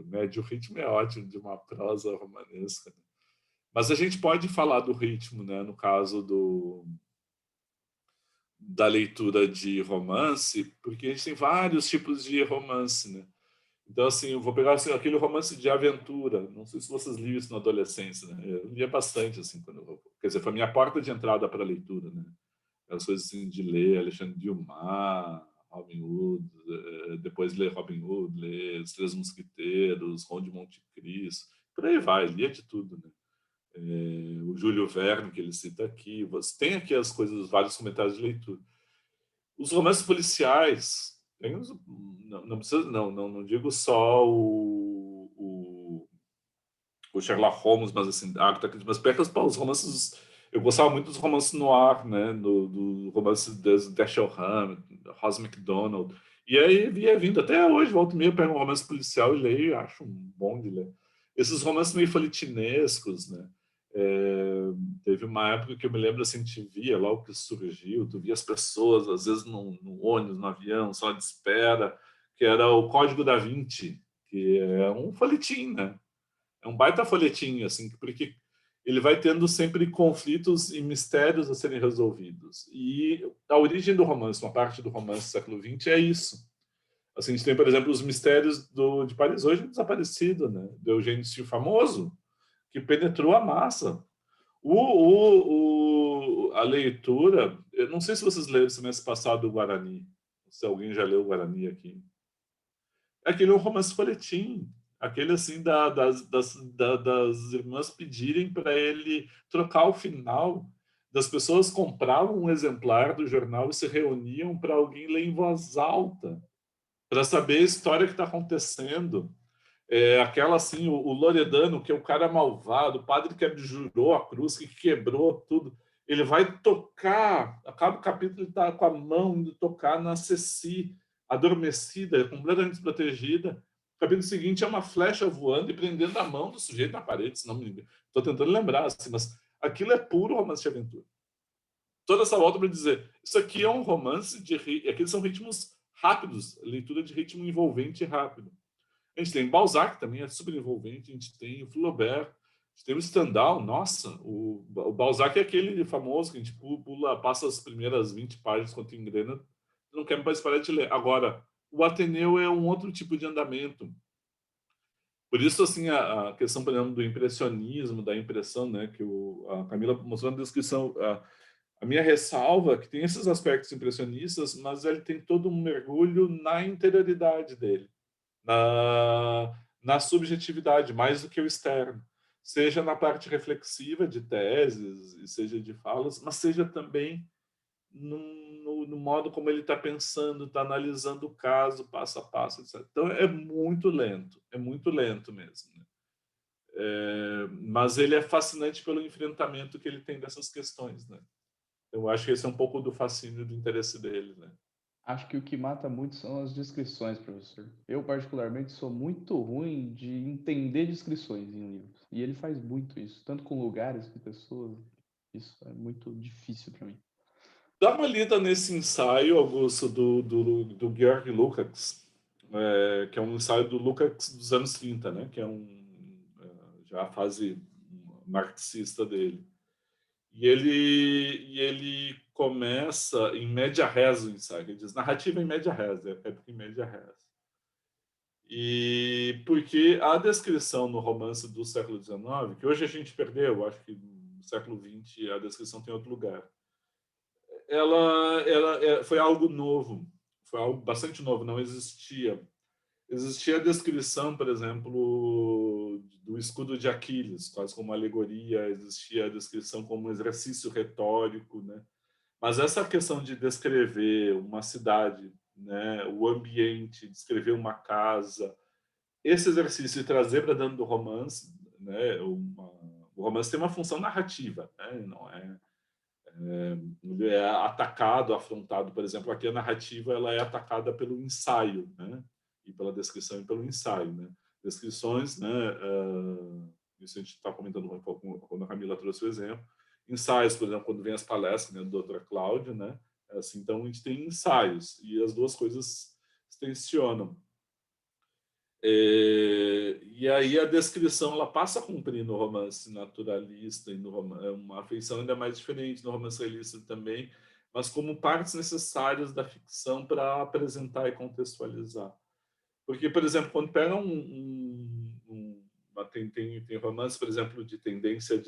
mede o ritmo é ótimo de uma prosa romanesca, né? Mas a gente pode falar do ritmo, né? No caso da leitura de romance, porque a gente tem vários tipos de romance, né? Então, assim, eu vou pegar assim, aquele romance de aventura. Não sei se vocês liam isso na adolescência, né? Eu lia bastante, assim, quer dizer, foi a minha porta de entrada para a leitura, né? As coisas assim de ler Alexandre Dumas, Robin Hood, depois ler Robin Hood, ler Os Três Mosquiteiros, Conde de Monte Cristo, por aí vai, lia de tudo, né? O Júlio Verne, que ele cita aqui. Você tem aqui as coisas, vários comentários de leitura. Os romances policiais, não precisa, não digo só o Sherlock Holmes, mas assim, mas pega os romances. Eu gostava muito dos romances noir, né? Do romance de Dashiell Hammett, Rose MacDonald. E aí via vindo, até hoje, volta e meia, eu pego um romance policial e leio, e acho bom de ler. Esses romances meio folhetinescos, né? Teve uma época que eu me lembro assim, te via logo que surgiu, tu via as pessoas, às vezes no ônibus, no avião, sala de espera, que era o Código da Vinci, que é um folhetim, né? É um baita folhetim, assim, porque ele vai tendo sempre conflitos e mistérios a serem resolvidos. E a origem do romance, uma parte do romance do século XX é isso. Assim, a gente tem, por exemplo, os mistérios de Paris hoje desaparecido, né? Do Eugênio Sue famoso, que penetrou a massa. A leitura, eu não sei se vocês leram semestre passado o Guarani, se alguém já leu o Guarani aqui. Aquele é um romance folhetim, aquele assim das irmãs pedirem para ele trocar o final, das pessoas compravam um exemplar do jornal e se reuniam para alguém ler em voz alta, para saber a história que está acontecendo. Aquela assim, o Loredano, que é o cara malvado, o padre que abjurou a cruz, que quebrou tudo, ele vai tocar, acaba o capítulo, ele está com a mão indo tocar na Ceci, adormecida, completamente desprotegida. O capítulo seguinte é uma flecha voando e prendendo a mão do sujeito na parede, se não me engano. Estou tentando lembrar, assim, mas aquilo é puro romance de aventura. Toda essa volta para dizer, isso aqui é um romance de... Aqueles são ritmos rápidos, leitura de ritmo envolvente e rápido. A gente tem Balzac, também é super envolvente. A gente tem o Flaubert, a gente tem o Stendhal. Nossa, o Balzac é aquele famoso que a gente passa as primeiras 20 páginas quando engrena, não quer mais parar de ler. Agora, o Ateneu é um outro tipo de andamento. Por isso, assim, a questão, por exemplo, do impressionismo, da impressão, né, que a Camila mostrou na descrição, a minha ressalva é que tem esses aspectos impressionistas, mas ele tem todo um mergulho na interioridade dele. Na subjetividade, mais do que o externo. Seja na parte reflexiva de teses, e seja de falas, mas seja também no modo como ele está pensando, está analisando o caso, passo a passo, etc. Então, é muito lento mesmo. Né? Mas ele é fascinante pelo enfrentamento que ele tem dessas questões. Né? Eu acho que esse é um pouco do fascínio, do interesse dele. Né? Acho que o que mata muito são as descrições, professor. Eu, particularmente, sou muito ruim de entender descrições em livros. E ele faz muito isso, tanto com lugares, com pessoas. Isso é muito difícil para mim. Dá uma lida nesse ensaio, Augusto, do Georg Lukács, que é um ensaio do Lukács dos anos 30, né? Que é já a fase marxista dele. E ele começa em média res o ensaio. Ele diz narrativa em média res, época em média res. E porque a descrição no romance do século XIX, que hoje a gente perdeu, acho que século XX, a descrição tem outro lugar. Foi algo novo, foi algo bastante novo, não existia. Existia a descrição, por exemplo, do escudo de Aquiles, quase como uma alegoria, existia a descrição como um exercício retórico, né? Mas essa questão de descrever uma cidade, né, o ambiente, descrever uma casa, esse exercício de trazer para dentro do romance, né, o romance tem uma função narrativa, né, não é atacado, afrontado, por exemplo, aqui a narrativa ela é atacada pelo ensaio, né, e pela descrição e pelo ensaio, né, descrições, né, isso a gente está comentando um pouco quando a Camila trouxe o exemplo, ensaios, por exemplo, quando vem as palestras, né, do doutora Cláudia, né, assim, então a gente tem ensaios e as duas coisas se tensionam. E aí a descrição ela passa a cumprir no romance naturalista e no uma afeição ainda mais diferente no romance realista também, mas como partes necessárias da ficção para apresentar e contextualizar. Porque, por exemplo, quando pega tem romance, por exemplo, de tendência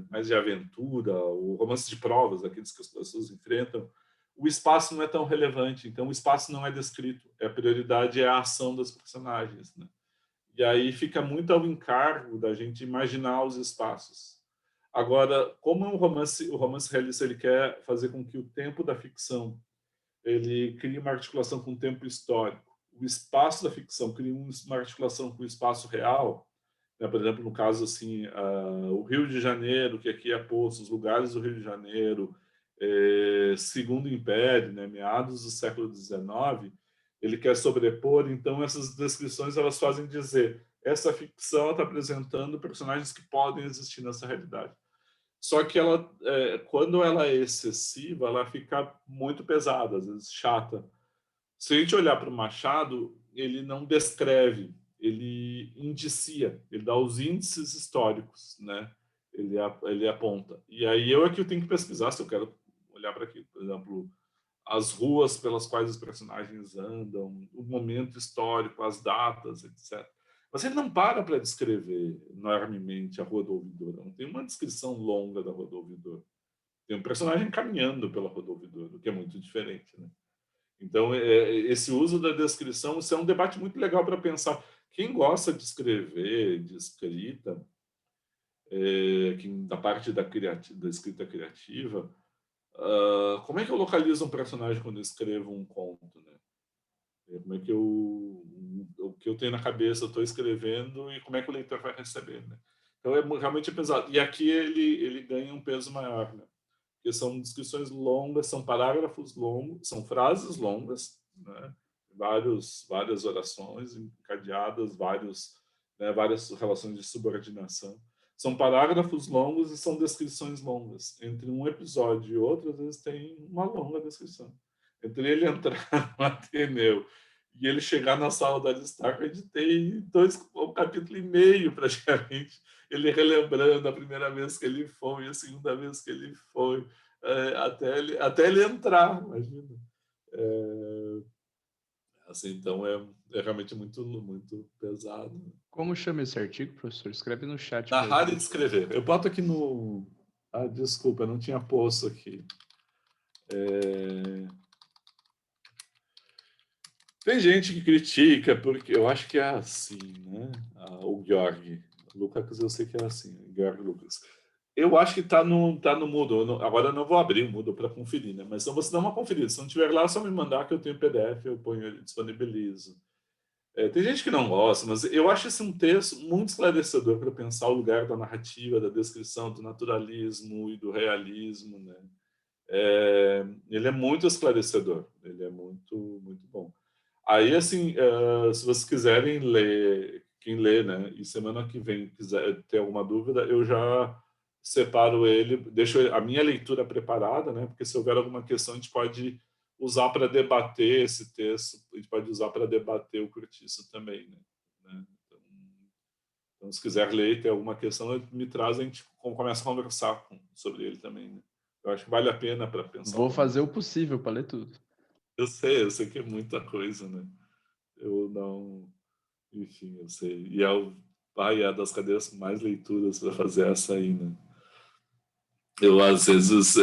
mais de aventura, o romance de provas, aqueles que as pessoas enfrentam, o espaço não é tão relevante, então o espaço não é descrito, a prioridade é a ação dos personagens, né? E aí fica muito ao encargo da gente imaginar os espaços. Agora, como o romance realista ele quer fazer com que o tempo da ficção ele crie uma articulação com o tempo histórico, o espaço da ficção cria uma articulação com o espaço real, né? Por exemplo, no caso assim, o Rio de Janeiro, que aqui é Poços, os lugares do Rio de Janeiro, Segundo Império, né? Meados do século XIX, ele quer sobrepor, então essas descrições elas fazem dizer essa ficção está apresentando personagens que podem existir nessa realidade. Só que ela, quando ela é excessiva, ela fica muito pesada, às vezes chata. Se a gente olhar para o Machado, ele não descreve, ele indicia, ele dá os índices históricos, né? Ele aponta. E aí eu é que eu tenho que pesquisar se eu quero olhar para aquilo. Por exemplo, as ruas pelas quais os personagens andam, o momento histórico, as datas, etc. Mas ele não para descrever enormemente a Rua do Ouvidor. Não tem uma descrição longa da Rua do Ouvidor. Tem um personagem caminhando pela Rua do Ouvidor, o que é muito diferente, né? Então, esse uso da descrição, isso é um debate muito legal para pensar. Quem gosta de escrever, de escrita, da parte da escrita criativa, como é que eu localizo um personagem quando eu escrevo um conto, né? Como é que o que eu tenho na cabeça eu estou escrevendo e como é que o leitor vai receber, né? Então é realmente pesado. E aqui ele ganha um peso maior, né? Porque são descrições longas, são parágrafos longos, são frases longas, né? Várias orações encadeadas, várias relações de subordinação. São parágrafos longos e são descrições longas. Entre um episódio e outro, às vezes tem uma longa descrição. Entre ele entrar no Ateneu e ele chegar na sala da Aristarco, eu editei um capítulo e meio, praticamente, ele relembrando a primeira vez que ele foi, a segunda vez que ele foi, até ele entrar, imagina. Assim, então é realmente muito, muito pesado. Como chama esse artigo, professor? Escreve no chat. Narrar e descrever. Eu boto aqui no... Ah, desculpa, eu não tinha posto aqui. Tem gente que critica, porque eu acho que é assim, né? O Georg. Lucas, eu sei que é assim. Georg Lucas. Eu acho que está no Moodle. Agora eu não vou abrir o Moodle para conferir, né? Mas então você dá uma conferida. Se não tiver lá, é só me mandar que eu tenho PDF, eu ponho ele, disponibilizo. Tem gente que não gosta, mas eu acho esse um texto muito esclarecedor para pensar o lugar da narrativa, da descrição, do naturalismo e do realismo, né? Ele é muito esclarecedor, ele é muito, muito bom. Aí, assim, se vocês quiserem ler, quem lê, né, e semana que vem quiser ter alguma dúvida, eu já separo ele, deixo a minha leitura preparada, né, porque se houver alguma questão, a gente pode usar para debater esse texto, a gente pode usar para debater o Curtiço também, né? Então, se quiser ler e ter alguma questão, me traz, a gente começa a conversar sobre ele também, né? Eu acho que vale a pena para pensar. Vou fazer o possível para ler tudo. Eu sei que é muita coisa, né? Eu não... Enfim, eu sei. E é das cadeiras com mais leituras para fazer essa aí, né? às vezes,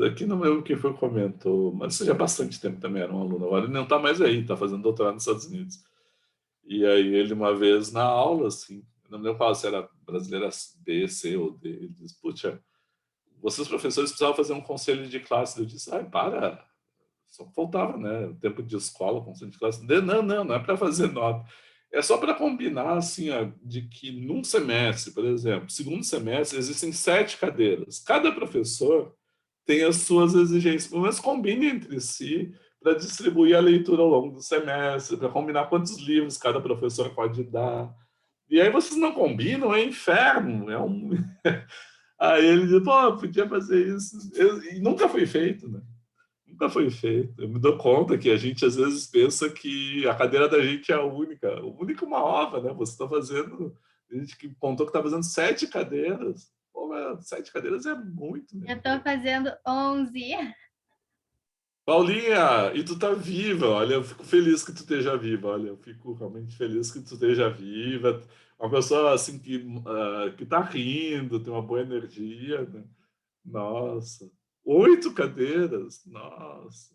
aqui não lembro quem foi que comentou, mas isso já há bastante tempo também era um aluno, agora ele não está mais aí, está fazendo doutorado nos Estados Unidos. E aí ele, uma vez na aula, assim, não lembro qual, se era brasileira B, C ou D, ele disse, puxa, vocês professores precisavam fazer um conselho de classe. Eu disse, ai, para, só faltava, né, tempo de escola, conselho de classe. Não é para fazer nota. É só para combinar, assim, ó, de que num semestre, por exemplo, segundo semestre, existem 7 cadeiras. Cada professor tem as suas exigências, pelo menos combine entre si para distribuir a leitura ao longo do semestre, para combinar quantos livros cada professor pode dar. E aí vocês não combinam, é inferno. Aí ele diz, pô, podia fazer isso. E nunca foi feito, né? Nunca foi feito. Eu me dou conta que a gente às vezes pensa que a cadeira da gente é a única. O único uma ova, né? Você está fazendo. A gente que contou que está fazendo 7 cadeiras. Pô, mas 7 cadeiras é muito, né? Eu estou fazendo 11. Paulinha, e tu tá viva, olha, eu fico feliz que tu esteja viva, olha, eu fico realmente feliz que tu esteja viva, uma pessoa assim que tá rindo, tem uma boa energia, né? Nossa, 8 cadeiras, nossa,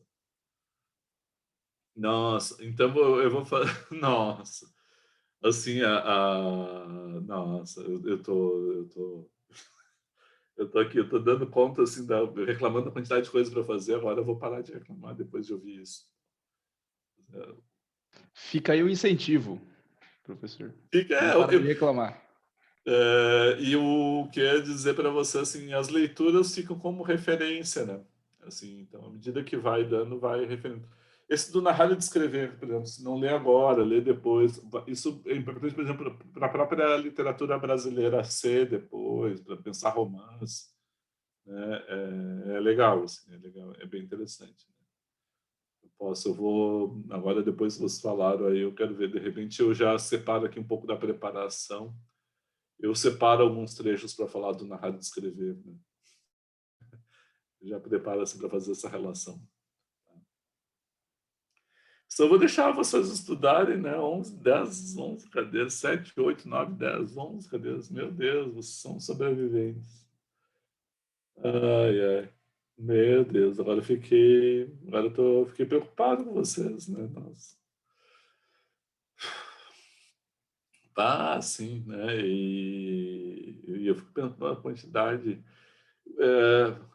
então eu vou fazer, nossa, assim, nossa, eu tô aqui, eu tô dando conta, assim, reclamando da quantidade de coisas para fazer, agora eu vou parar de reclamar depois de ouvir isso. Fica aí o incentivo, professor. Fica, Não para de reclamar. e eu queria dizer para você, assim, as leituras ficam como referência, né? Assim, então, à medida que vai dando, vai referendo. Esse do narrar e descrever, por exemplo, se não lê agora, lê depois. Isso é importante, por exemplo, para a própria literatura brasileira ser depois, para pensar romance. Né? É legal, assim, é legal, é bem interessante. Eu vou, agora depois que vocês falaram aí, eu quero ver, de repente eu já separo aqui um pouco da preparação. Eu separo alguns trechos para falar do narrar e escrever, né? Já prepara-se para fazer essa relação. Só vou deixar vocês estudarem, né? 11, 10, 11 cadeiras, 7, 8, 9, 10, 11 cadeiras. Meu Deus, vocês são sobreviventes. Ai, ai. Meu Deus, fiquei preocupado com vocês, né? Nossa. Tá, sim, né? E eu fico pensando na quantidade.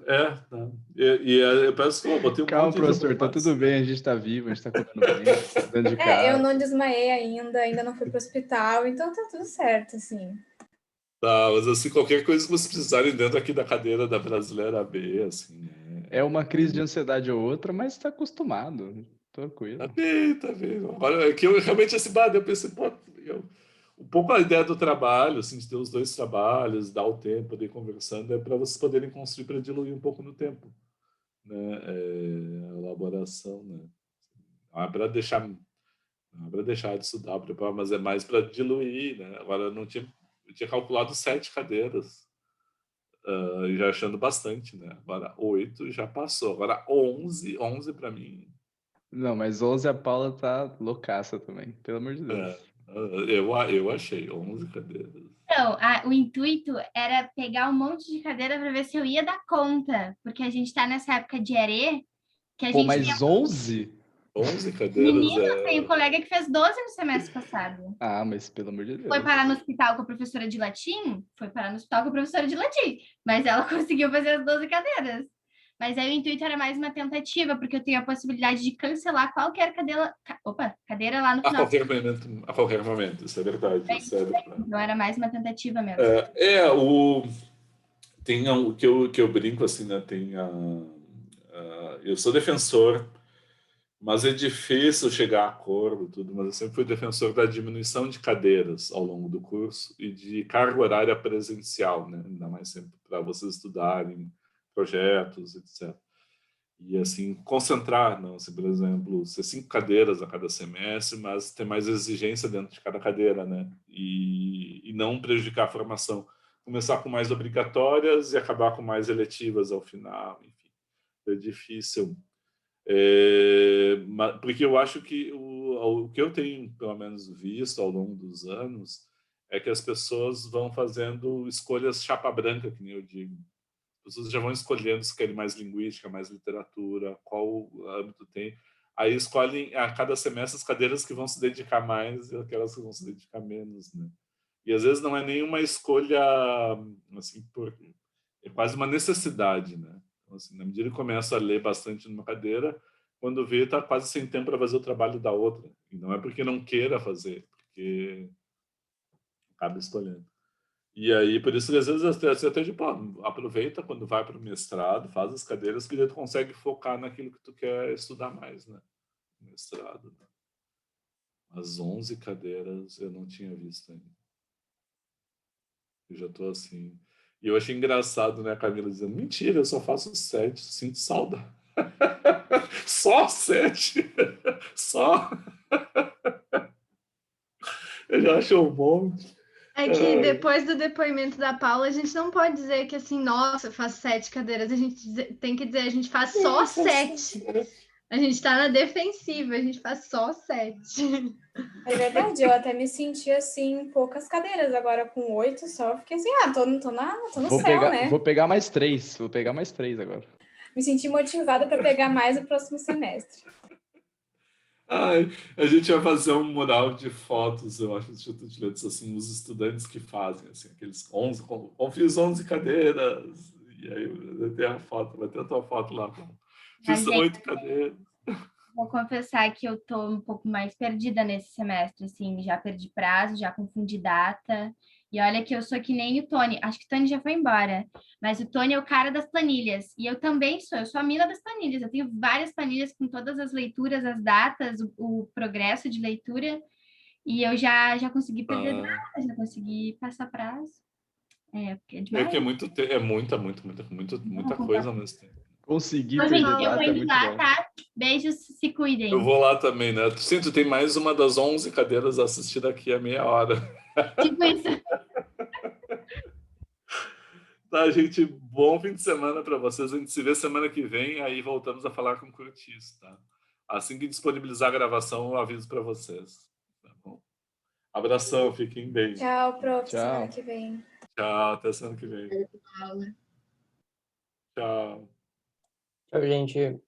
Tá. Eu peço que eu botei um Calma, monte de professor, tá tudo bem, a gente tá vivo, a gente tá comendo bem, tá dentro de casa. Eu não desmaiei ainda não fui pro hospital, então tá tudo certo, assim. Tá, mas assim, qualquer coisa que vocês precisarem dentro aqui da cadeira da Brasileira B, assim, né? É uma crise de ansiedade ou outra, mas tá acostumado, tranquilo. Tá bem. Agora, é que eu realmente, assim, eu pensei, pô, um pouco a ideia do trabalho, assim, de ter os 2 trabalhos, dar o tempo, poder ir conversando, é para vocês poderem construir para diluir um pouco no tempo, né? A elaboração, né? Não é para deixar de estudar, preparar, mas é mais para diluir, né? Agora, eu tinha calculado 7 cadeiras, já achando bastante, né? Agora 8 já passou, agora 11 para mim. Não, mas 11 a Paula tá loucaça também, pelo amor de Deus. Eu achei 11 cadeiras. Então, o intuito era pegar um monte de cadeira para ver se eu ia dar conta, porque a gente está nessa época de ERE, que a Pô, gente mas 11? 11 cadeiras. Menino, tem um colega que fez 12 no semestre passado. Ah, mas pelo amor de Deus. Foi parar no hospital com a professora de latim? Foi parar no hospital com a professora de latim. Mas ela conseguiu fazer as 12 cadeiras. Mas aí o intuito era mais uma tentativa, porque eu tenho a possibilidade de cancelar qualquer cadeira lá no final. A qualquer momento, isso é verdade. Então era mais uma tentativa mesmo. Tem o que eu brinco assim, né? Eu sou defensor, mas é difícil chegar a acordo, tudo, mas eu sempre fui defensor da diminuição de cadeiras ao longo do curso e de carga horária presencial, né? Ainda mais sempre para vocês estudarem projetos, etc. E assim, concentrar, não, assim, por exemplo, ser 5 cadeiras a cada semestre, mas ter mais exigência dentro de cada cadeira, né? E não prejudicar a formação. Começar com mais obrigatórias e acabar com mais eletivas ao final, enfim. É difícil. Porque eu acho que o que eu tenho, pelo menos, visto ao longo dos anos é que as pessoas vão fazendo escolhas chapa branca, que nem eu digo. As pessoas já vão escolhendo se querem mais linguística, mais literatura, qual âmbito tem. Aí escolhem a cada semestre as cadeiras que vão se dedicar mais e aquelas que vão se dedicar menos, né? E às vezes não é nenhuma escolha, assim, é quase uma necessidade, né? Então, assim, na medida que começa a ler bastante numa cadeira, quando vê, está quase sem tempo para fazer o trabalho da outra. E não é porque não queira fazer, porque acaba escolhendo. E aí, por isso que às vezes você até tipo, aproveita quando vai para o mestrado, faz as cadeiras, que daí tu consegue focar naquilo que tu quer estudar mais, né? Mestrado. Né? As 11 cadeiras eu não tinha visto ainda. Eu já estou assim. E eu achei engraçado, né, a Camila dizendo, mentira, eu só faço 7, sinto saudade. Só 7? Só? Eu já acho um monte. É que depois do depoimento da Paula, a gente não pode dizer que assim, nossa, eu faço 7 cadeiras. A gente tem que dizer, a gente faz só 7. A gente tá na defensiva, a gente faz só 7. É verdade, eu até me senti assim, poucas cadeiras, agora com 8 só, fiquei assim, tô no céu, né? Vou pegar mais 3, agora. Me senti motivada para pegar mais no próximo semestre. Ai, a gente vai fazer um mural de fotos, eu acho, do Instituto de Letras, assim, os estudantes que fazem, assim, aqueles 11, fiz 11 cadeiras, e aí vai ter a foto, vai ter a tua foto lá, fiz 8 cadeiras. Vou confessar que eu tô um pouco mais perdida nesse semestre, assim, já perdi prazo, já confundi data, e olha que eu sou que nem o Tony, acho que o Tony já foi embora, mas o Tony é o cara das planilhas, e eu também eu sou a mina das planilhas, eu tenho várias planilhas com todas as leituras, as datas, o progresso de leitura, e eu já consegui perder data, já consegui passar prazo. Porque é demais. É que é muita coisa ao mesmo tempo. Conseguir Então, perder gente, eu vou data é indo muito lá, bom. tá? Beijos, se cuidem. Eu vou lá também, né? Sinto, tem mais uma das 11 cadeiras a assistir daqui a meia hora. Tipo isso. Tá, gente, bom fim de semana para vocês. A gente se vê semana que vem, aí voltamos a falar com o Curtis, tá? Assim que disponibilizar a gravação, eu aviso para vocês. Tá bom? Abração, fiquem bem. Tchau, prof. Tchau. Semana que vem. Tchau, até semana que vem. Tchau. Tchau, gente.